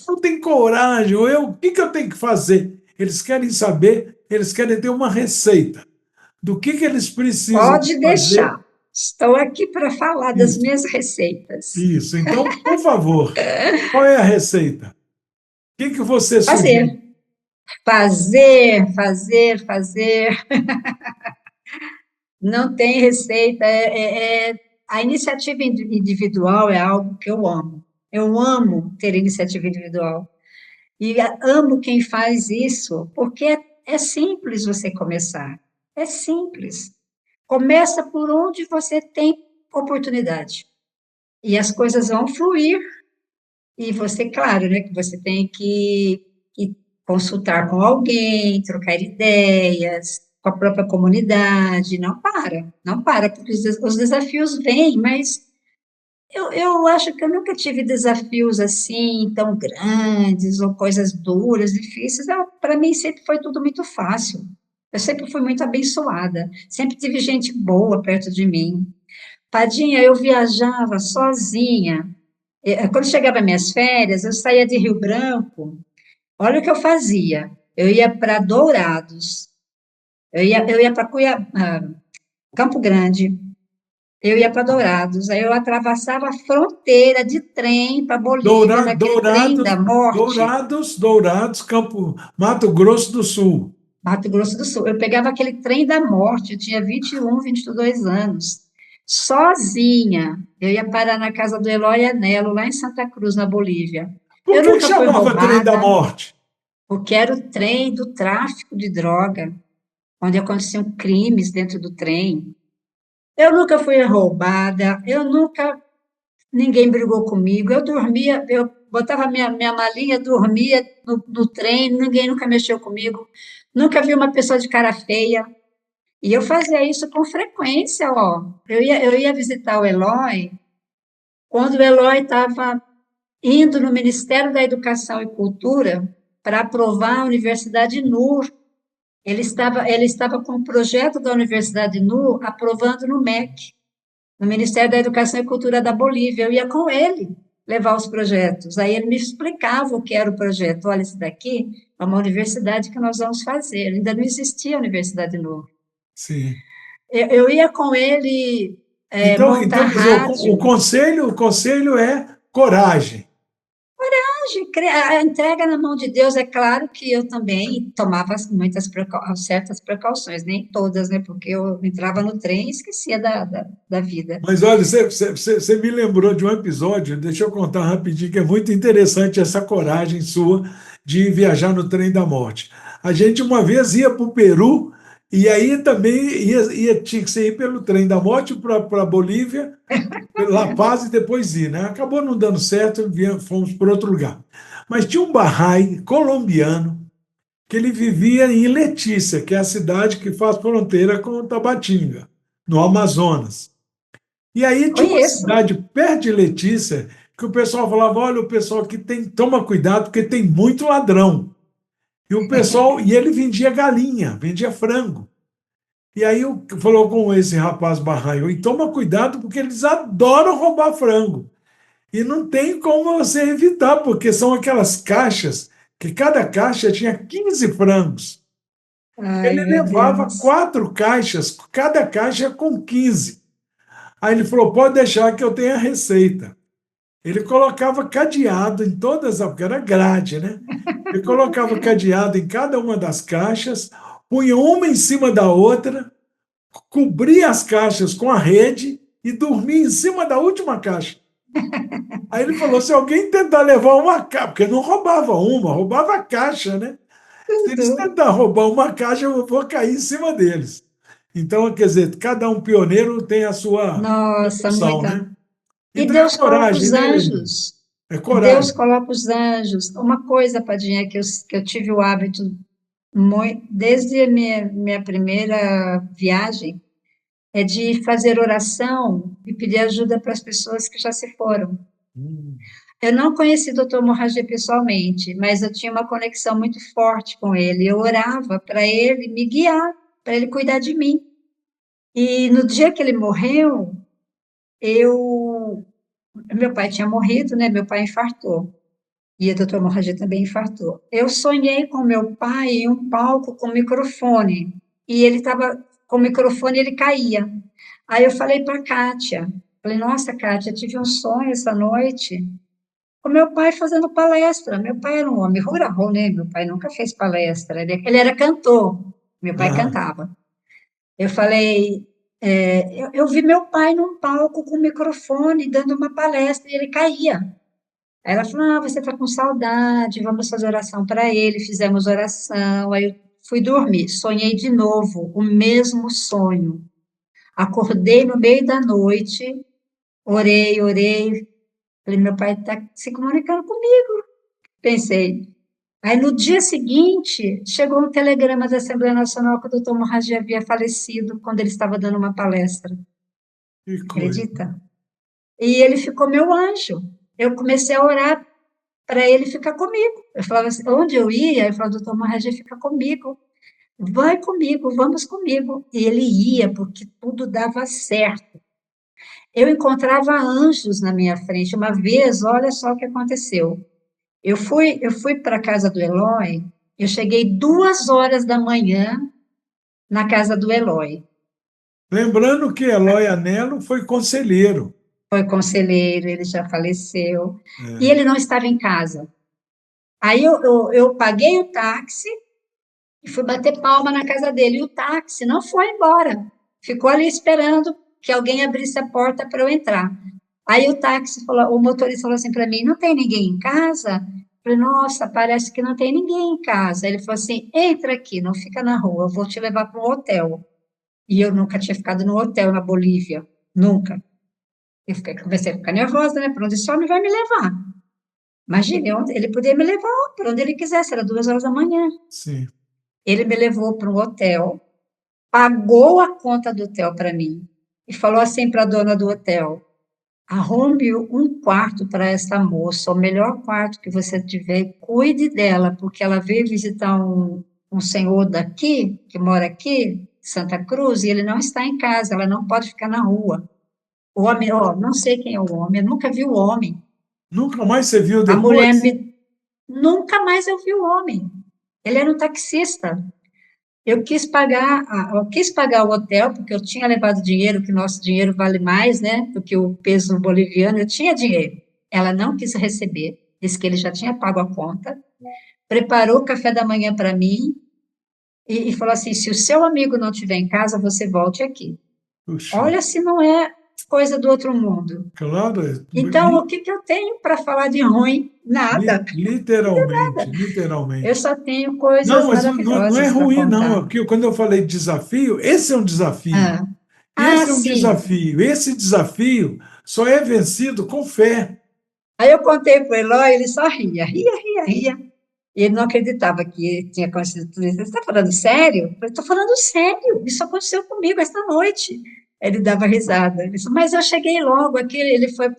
não tem coragem, ou eu, o que que eu tenho que fazer? Eles querem saber, eles querem ter uma receita do que eles precisam pode fazer. deixar. Estou aqui para falar das Isso, minhas receitas. isso. Então, por favor, qual é a receita? O que que você sugere? Fazer, fazer, fazer, fazer. Não tem receita. A iniciativa individual é algo que eu amo. Eu amo ter iniciativa individual. E amo quem faz isso, porque é simples você começar. É simples. Começa por onde você tem oportunidade. E as coisas vão fluir. E você, claro, né, que você tem que consultar com alguém, trocar ideias, com a própria comunidade. Não para, porque os desafios vêm, mas eu acho que eu nunca tive desafios assim tão grandes ou coisas duras, difíceis. Para mim sempre foi tudo muito fácil. Eu sempre fui muito abençoada. Sempre tive gente boa perto de mim. Tadinha, eu viajava sozinha. Quando chegava minhas férias, eu saía de Rio Branco. Olha o que eu fazia. Eu ia para Dourados. Eu ia para Campo Grande. Eu ia para Dourados, aí eu atravessava a fronteira de trem para Bolívia, naquele trem da morte, Dourados, Campo, Mato Grosso do Sul. Mato Grosso do Sul. Eu pegava aquele trem da morte, eu tinha 21, 22 anos, sozinha. Eu ia parar na casa do Eloy Anelo, lá em Santa Cruz, na Bolívia. Por Eu que nunca fui chamava Trem da roubada, Morte? porque era o trem do tráfico de droga, onde aconteciam crimes dentro do trem. Eu nunca fui roubada, eu nunca ninguém brigou comigo. Eu dormia, eu botava minha malinha, dormia no trem, ninguém nunca mexeu comigo. Nunca vi uma pessoa de cara feia. E eu fazia isso com frequência, ó. Eu ia visitar o Eloy quando o Eloy estava indo no Ministério da Educação e Cultura para aprovar a Universidade NUR. Ele estava com o projeto da Universidade NUR aprovando no MEC, no Ministério da Educação e Cultura da Bolívia. Eu ia com ele levar os projetos. Aí ele me explicava o que era o projeto. Olha, esse daqui é uma universidade que nós vamos fazer. Ainda não existia a Universidade Nova. Sim. Eu ia com ele montar Então, quer dizer, rádio. o conselho é coragem. A entrega na mão de Deus, é claro que eu também tomava certas precauções, nem todas, né? Porque eu entrava no trem e esquecia da vida. Mas olha, você me lembrou de um episódio, deixa eu contar rapidinho, que é muito interessante essa coragem sua de viajar no trem da morte. A gente uma vez ia para o Peru, e aí também tinha que ser ir pelo trem da morte para Bolívia, La Paz e depois ir, né? Acabou não dando certo, fomos para outro lugar. Mas tinha um barrai colombiano que ele vivia em Letícia, que é a cidade que faz fronteira com Tabatinga, no Amazonas. E aí tinha uma Conheço. cidade perto de Letícia que o pessoal falava: olha, o pessoal aqui toma cuidado porque tem muito ladrão. E ele vendia galinha, vendia frango. E aí falou com esse rapaz barraio: e toma cuidado porque eles adoram roubar frango. E não tem como você evitar, porque são aquelas caixas que cada caixa tinha 15 frangos. Ai, Ele meu levava Deus. 4 caixas, cada caixa com 15. Aí ele falou: pode deixar que eu tenho a receita. Ele colocava cadeado em todas, porque era grade, né? Ele colocava cadeado em cada uma das caixas, punha uma em cima da outra, cobria as caixas com a rede e dormia em cima da última caixa. Aí ele falou: se alguém tentar levar uma caixa, porque não roubava uma, roubava a caixa, né? Se eles tudo. tentar roubar uma caixa, eu vou cair em cima deles. Então, quer dizer, cada um pioneiro tem a sua Nossa, função, muita. né? E Então é Deus coloca coragem, os né, Leni? anjos. É Deus coragem. coloca os anjos. Uma coisa, Padinha, que eu tive o hábito desde a minha primeira viagem, é de fazer oração e pedir ajuda para as pessoas que já se foram. Hum, Eu não conheci o Dr. Morragia pessoalmente, mas eu tinha uma conexão muito forte com ele. Eu orava para ele me guiar, para ele cuidar de mim. E no dia que ele morreu, eu meu pai tinha morrido, né? Meu pai infartou. E o doutor Morragia também infartou. Eu sonhei com meu pai em um palco com microfone. E ele estava com o microfone, ele caía. Aí eu falei para a Kátia, falei, nossa, Kátia, eu tive um sonho essa noite com meu pai fazendo palestra. Meu pai era um homem rural, né? Meu pai nunca fez palestra. Ele era cantor. Meu pai ah, cantava. Eu falei, eu vi meu pai num palco com microfone dando uma palestra e ele caía. Aí ela falou: Ah, você está com saudade, vamos fazer oração para ele. Fizemos oração. Aí eu fui dormir. Sonhei de novo, o mesmo sonho. Acordei no meio da noite, orei, orei. Falei: Meu pai está se comunicando comigo. Pensei. Aí no dia seguinte, chegou um telegrama da Assembleia Nacional que o doutor Morragi havia falecido quando ele estava dando uma palestra. que coisa. Acredita? E ele ficou meu anjo. Eu comecei a orar para ele ficar comigo. Eu falava assim, onde eu ia, eu falava, doutor Marragi, fica comigo, vai comigo, vamos comigo. E ele ia, porque tudo dava certo. Eu encontrava anjos na minha frente. Uma vez, olha só o que aconteceu. Eu fui para a casa do Eloy, eu cheguei 2 horas da manhã na casa do Eloy. Lembrando que Eloy Anelo foi conselheiro. Foi conselheiro, ele já faleceu. E É. ele não estava em casa. Aí eu paguei o táxi e fui bater palma na casa dele. E o táxi não foi embora. Ficou ali esperando que alguém abrisse a porta para eu entrar. Aí o motorista falou assim para mim: não tem ninguém em casa? Eu falei: nossa, parece que não tem ninguém em casa. Ele falou assim: entra aqui, não fica na rua, eu vou te levar para um hotel. E eu nunca tinha ficado no hotel na Bolívia, nunca. Comecei a ficar nervosa, né? Para onde esse homem vai me levar? Imagine, ele podia me levar para onde ele quisesse, era 2 horas da manhã. Sim. Ele me levou para um hotel, pagou a conta do hotel para mim e falou assim para a dona do hotel: arrume um quarto para esta moça, o melhor quarto que você tiver, e cuide dela, porque ela veio visitar um senhor daqui, que mora aqui, Santa Cruz, e ele não está em casa, ela não pode ficar na rua. O homem, ó, não sei quem é o homem, eu nunca vi o homem. Nunca mais você viu A mulher depois? me. Nunca mais eu vi o homem. Ele era um taxista. Eu quis pagar o hotel, porque eu tinha levado dinheiro, que nosso dinheiro vale mais, né, do que o peso boliviano, eu tinha dinheiro. Ela não quis receber, disse que ele já tinha pago a conta, preparou o café da manhã para mim e falou assim: se o seu amigo não estiver em casa, você volte aqui. Puxa, Olha se não é coisa do outro mundo. claro, Então, o que que eu tenho para falar de ruim? Nada. literalmente, Eu literalmente. só tenho Não, coisas mas não é maravilhosas para ruim, não. contar. Aqui, quando eu falei desafio, esse é um desafio. Ah, Esse é um sim. desafio. Esse desafio só é vencido com fé. Aí eu contei para o Eloy, ele só ria, ria, ria, ria. E ele não acreditava que tinha acontecido tudo isso. Você está falando sério? Eu falei: estou falando sério, isso aconteceu comigo esta noite. Ele dava risada. Ele disse: mas eu cheguei logo aqui.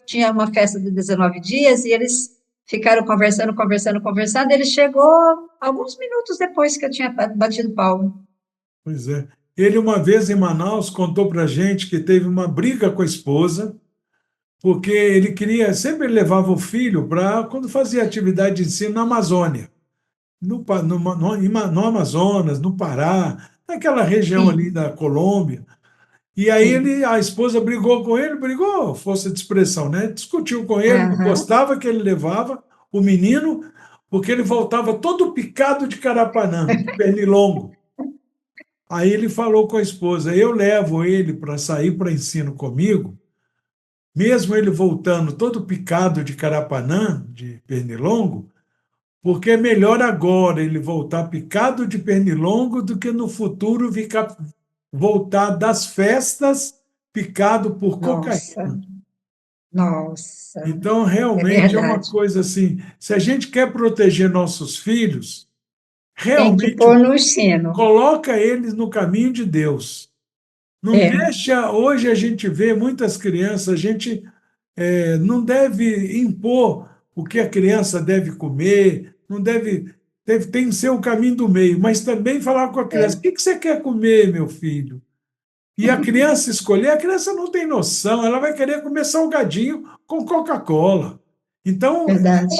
Tinha uma festa de 19 dias e eles ficaram conversando, conversando, conversando. Ele chegou alguns minutos depois que eu tinha batido palmo. Pois é. Ele, uma vez em Manaus, contou para a gente que teve uma briga com a esposa, porque ele queria, sempre ele levava o filho para quando fazia atividade de ensino na Amazônia, no Amazonas, no Pará, naquela região ali Sim, da Colômbia. E aí sim. a esposa brigou com ele, brigou, força de expressão, né? Discutiu com ele, não Aham. gostava que ele levava o menino, porque ele voltava todo picado de Carapanã, de pernilongo. Aí ele falou com a esposa: eu levo ele para sair para ensino comigo, mesmo ele voltando todo picado de Carapanã, de pernilongo, porque é melhor agora ele voltar picado de pernilongo do que no futuro voltar das festas picado por Nossa, cocaína. nossa, Então, é realmente é uma verdade. coisa assim, se a gente quer proteger nossos filhos, Tem que realmente pôr no ensino. coloca eles no caminho de Deus. Não É, deixa, hoje a gente vê muitas crianças, a gente não deve impor o que a criança deve comer, não tem que ser o caminho do meio, mas também falar com a criança, o é, que que você quer comer, meu filho? E a criança escolher, a criança não tem noção, ela vai querer comer salgadinho com Coca-Cola. Então, verdade.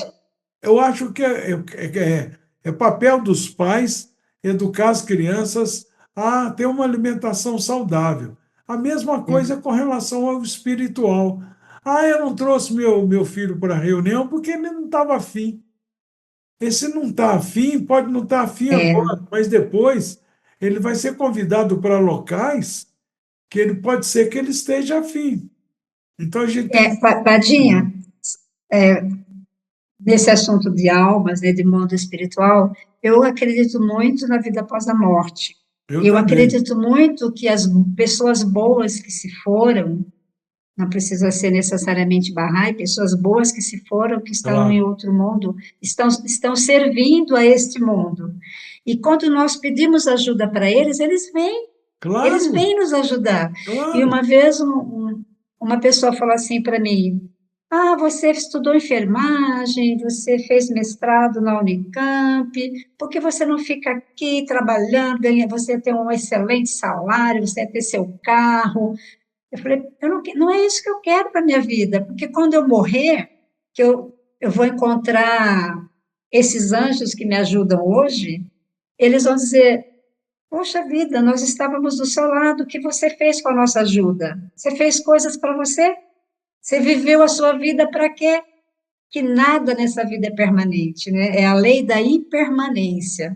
eu acho que é papel dos pais educar as crianças a ter uma alimentação saudável. A mesma É, coisa com relação ao espiritual. Ah, eu não trouxe meu filho para a reunião porque ele não estava afim. Esse não está afim, pode não estar afim é, agora, mas depois ele vai ser convidado para locais que ele pode ser que ele esteja afim. Então a gente tem que. Padinha, nesse assunto de almas, né, de mundo espiritual, eu acredito muito na vida após a morte. Eu Eu também, acredito muito que as pessoas boas que se foram, não precisa ser necessariamente Bahá'í, pessoas boas que se foram, que estão em claro. outro mundo, estão servindo a este mundo. E quando nós pedimos ajuda para eles, eles Claro, vêm nos ajudar. E claro. uma vez uma pessoa falou assim para mim: Ah, você estudou enfermagem, você fez mestrado na Unicamp, por que você não fica aqui trabalhando, você tem um excelente salário, você vai ter seu carro? Eu falei, não é isso que eu quero para a minha vida, porque quando eu morrer, eu vou encontrar esses anjos que me ajudam hoje, eles vão dizer, poxa vida, nós estávamos do seu lado, o que você fez com a nossa ajuda? Você fez coisas para você? Você viveu a sua vida para quê? Que nada nessa vida é permanente, né? É a lei da impermanência.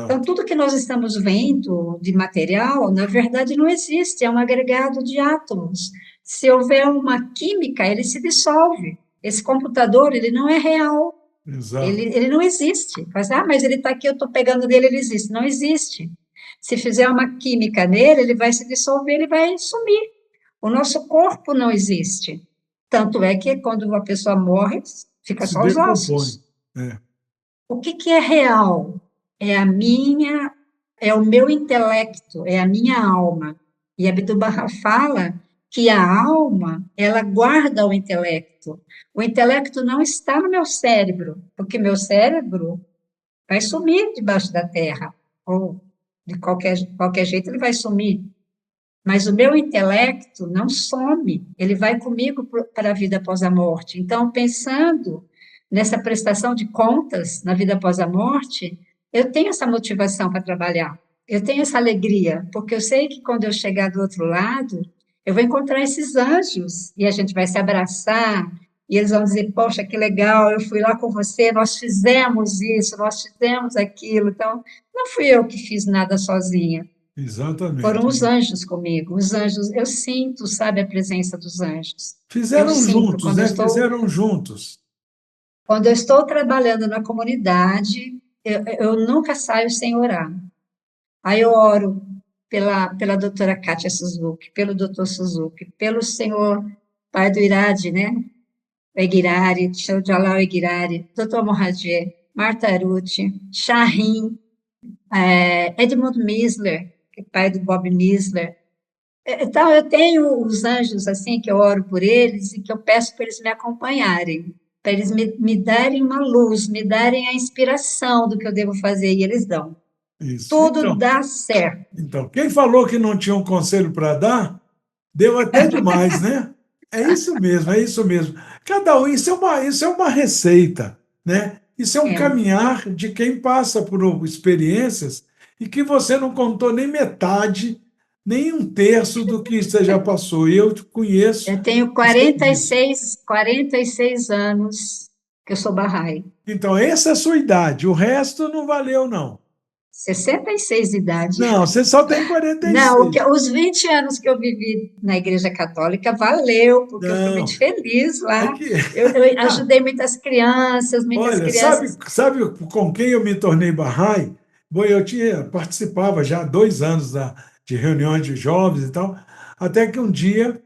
Então, Exato. tudo que nós estamos vendo de material, na verdade, não existe, é um agregado de átomos. Se houver uma química, ele se dissolve. Esse computador, ele não é real, Exato. ele não existe. Mas ele está aqui, eu estou pegando dele, ele existe. Não existe. Se fizer uma química nele, ele vai se dissolver, ele vai sumir. O nosso corpo não existe. Tanto é que quando uma pessoa morre, fica Se só os decompõe. ossos. É, O que é real? É a minha, é o meu intelecto, é a minha alma. E Abdu'l-Bahá fala que a alma, ela guarda o intelecto. O intelecto não está no meu cérebro, porque meu cérebro vai sumir debaixo da terra, ou de qualquer jeito ele vai sumir. Mas o meu intelecto não some, ele vai comigo para a vida após a morte. Então, pensando nessa prestação de contas na vida após a morte, eu tenho essa motivação para trabalhar, eu tenho essa alegria, porque eu sei que quando eu chegar do outro lado, eu vou encontrar esses anjos e a gente vai se abraçar. E eles vão dizer: Poxa, que legal, eu fui lá com você, nós fizemos isso, nós fizemos aquilo. Então, não fui eu que fiz nada sozinha. Foram exatamente. os anjos comigo, os anjos, eu sinto, sabe, a presença dos anjos. Eu Fizeram sinto juntos, né? Fizeram juntos. quando eu estou trabalhando na comunidade, eu nunca saio sem orar. Aí eu oro pela doutora Kátia Suzuki, pelo doutor Suzuki, pelo senhor pai do Irade, né? Egirari, Jalal Egirari, doutor Moradier, Marta Aruti, Shahin, Edmund Misler, que é pai do Bob Misler. Então, eu tenho os anjos, assim, que eu oro por eles e que eu peço para eles me acompanharem, para eles me darem uma luz, me darem a inspiração do que eu devo fazer, e eles dão. Isso. Tudo dá certo. Então, quem falou que não tinha um conselho para dar, deu até demais, né? É isso mesmo, é isso mesmo. Cada um, isso é uma receita, né? Isso é um É, caminhar de quem passa por experiências e que você não contou nem metade, nem um terço do que você já passou. E eu te conheço eu tenho e sei disso. 46 anos que eu sou Bahá'í. Então, essa é a sua idade, o resto não valeu, não. 66 de idade. Não, você só tem Não, 46. os 20 anos que eu vivi na Igreja Católica valeu, porque eu fui muito Não, feliz é lá. que. Eu ajudei muitas Olha, crianças. sabe com quem eu me tornei Bahá'í? Bom, eu participava já há 2 anos de reuniões de jovens e tal, até que um dia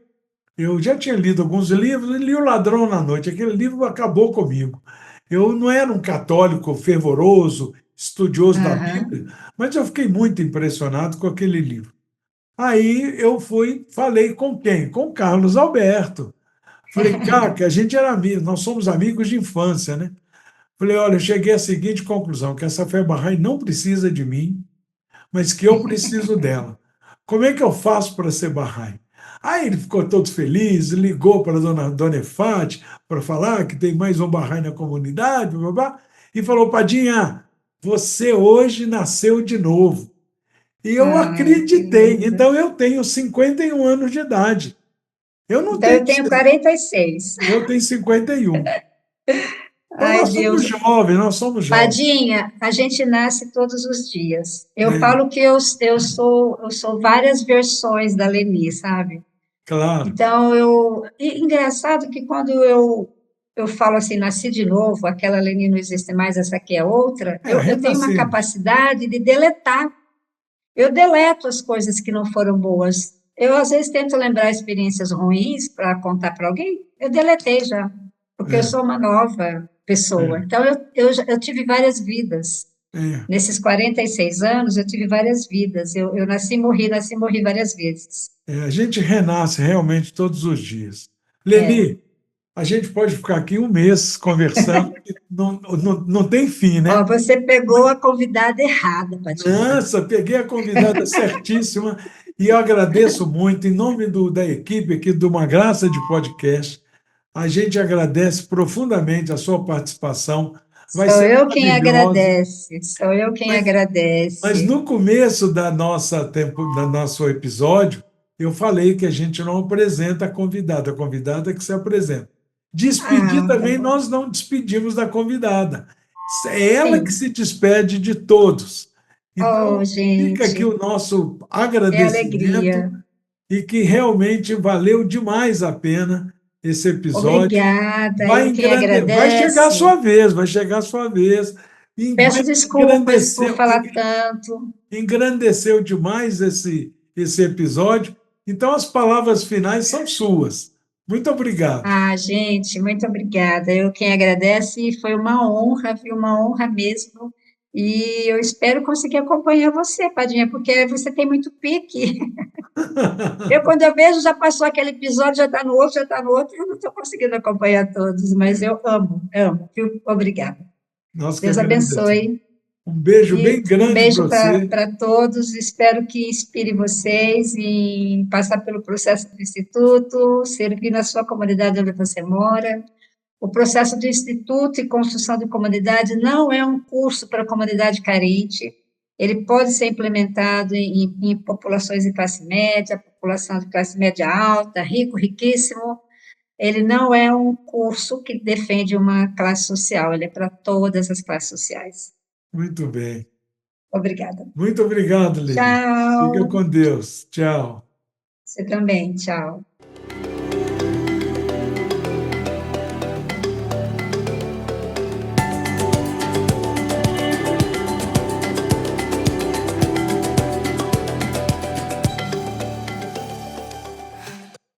eu já tinha lido alguns livros e li O Ladrão na Noite. Aquele livro acabou comigo. Eu não era um católico fervoroso, estudioso da Aham. Bíblia, mas eu fiquei muito impressionado com aquele livro. Aí eu falei com quem? Com Carlos Alberto. Falei, cara, que a gente era amigo, nós somos amigos de infância, né? Falei, olha, eu cheguei à seguinte conclusão, que essa fé Bahá'í não precisa de mim, mas que eu preciso dela. Como é que eu faço para ser Bahá'í? Aí ele ficou todo feliz, ligou para a dona Efate para falar que tem mais um Bahá'í na comunidade, blá, blá, blá, e falou, Padinha, você hoje nasceu de novo. E eu Ai, que acreditei. lindo. Então eu tenho 51 anos de idade. Eu não Então, tenho, eu tenho 46. eu tenho 51. Então Ai, nós somos Deus. jovens, nós somos jovens. Padinha, a gente nasce todos os dias. Eu É, falo que eu sou várias versões da Leni, sabe? claro. Então, engraçado que quando eu falo assim, nasci de novo, aquela Leni não existe mais, essa aqui é outra, eu tenho uma Renascemos. capacidade de deletar. Eu deleto as coisas que não foram boas. Eu, às vezes, tento lembrar experiências ruins para contar para alguém, eu deletei já, porque eu É, sou uma nova pessoa. é, Então, eu tive várias vidas. é. Nesses 46 anos, eu tive várias vidas. Eu nasci e morri várias vezes. A gente renasce realmente todos os dias. É. Leni, a gente pode ficar aqui um mês conversando, que não tem fim, Ó, né? você pegou a convidada errada, Patinha. Nossa, peguei a convidada certíssima e eu agradeço muito, em nome da equipe aqui do Uma Graça de Podcast, a gente agradece profundamente a sua participação, vai Sou ser eu quem maravilhosa, agradece, sou eu quem mas, mas agradece. no começo do nosso episódio, eu falei que a gente não apresenta a convidada que se apresenta. Despedir Ah, tá também, bom. nós não despedimos da convidada. É ela que Sim. se despede de todos. Oh, Então, fica aqui gente, o nosso é agradecimento alegria. e que realmente valeu demais a pena esse episódio. Obrigada, eu quem Vai chegar a agradece. sua vez, vai chegar a sua vez. E Peço vai desculpas por falar tanto. engrandeceu demais esse episódio. Então, as palavras finais são suas. Muito obrigado. Ah, gente, muito obrigada. Eu quem agradece, e foi uma honra, viu? Uma honra mesmo. E eu espero conseguir acompanhar você, Padinha, porque você tem muito pique. Quando eu vejo, já passou aquele episódio, já está no outro, já está no outro, eu não estou conseguindo acompanhar todos, mas eu amo, amo, viu? Obrigada. Nós que Deus agradecemos. abençoe. Um beijo E bem um grande para beijo você. para todos. Espero que inspire vocês em passar pelo processo do Instituto, servir na sua comunidade onde você mora. O processo do Instituto e construção de comunidade não é um curso para a comunidade carente. Ele pode ser implementado em populações de classe média, população de classe média alta, rico, riquíssimo. Ele não é um curso que defende uma classe social, ele é para todas as classes sociais. Muito bem. Obrigada. Muito obrigado, Leni. Fica Tchau. com Deus. Tchau. Você também, tchau.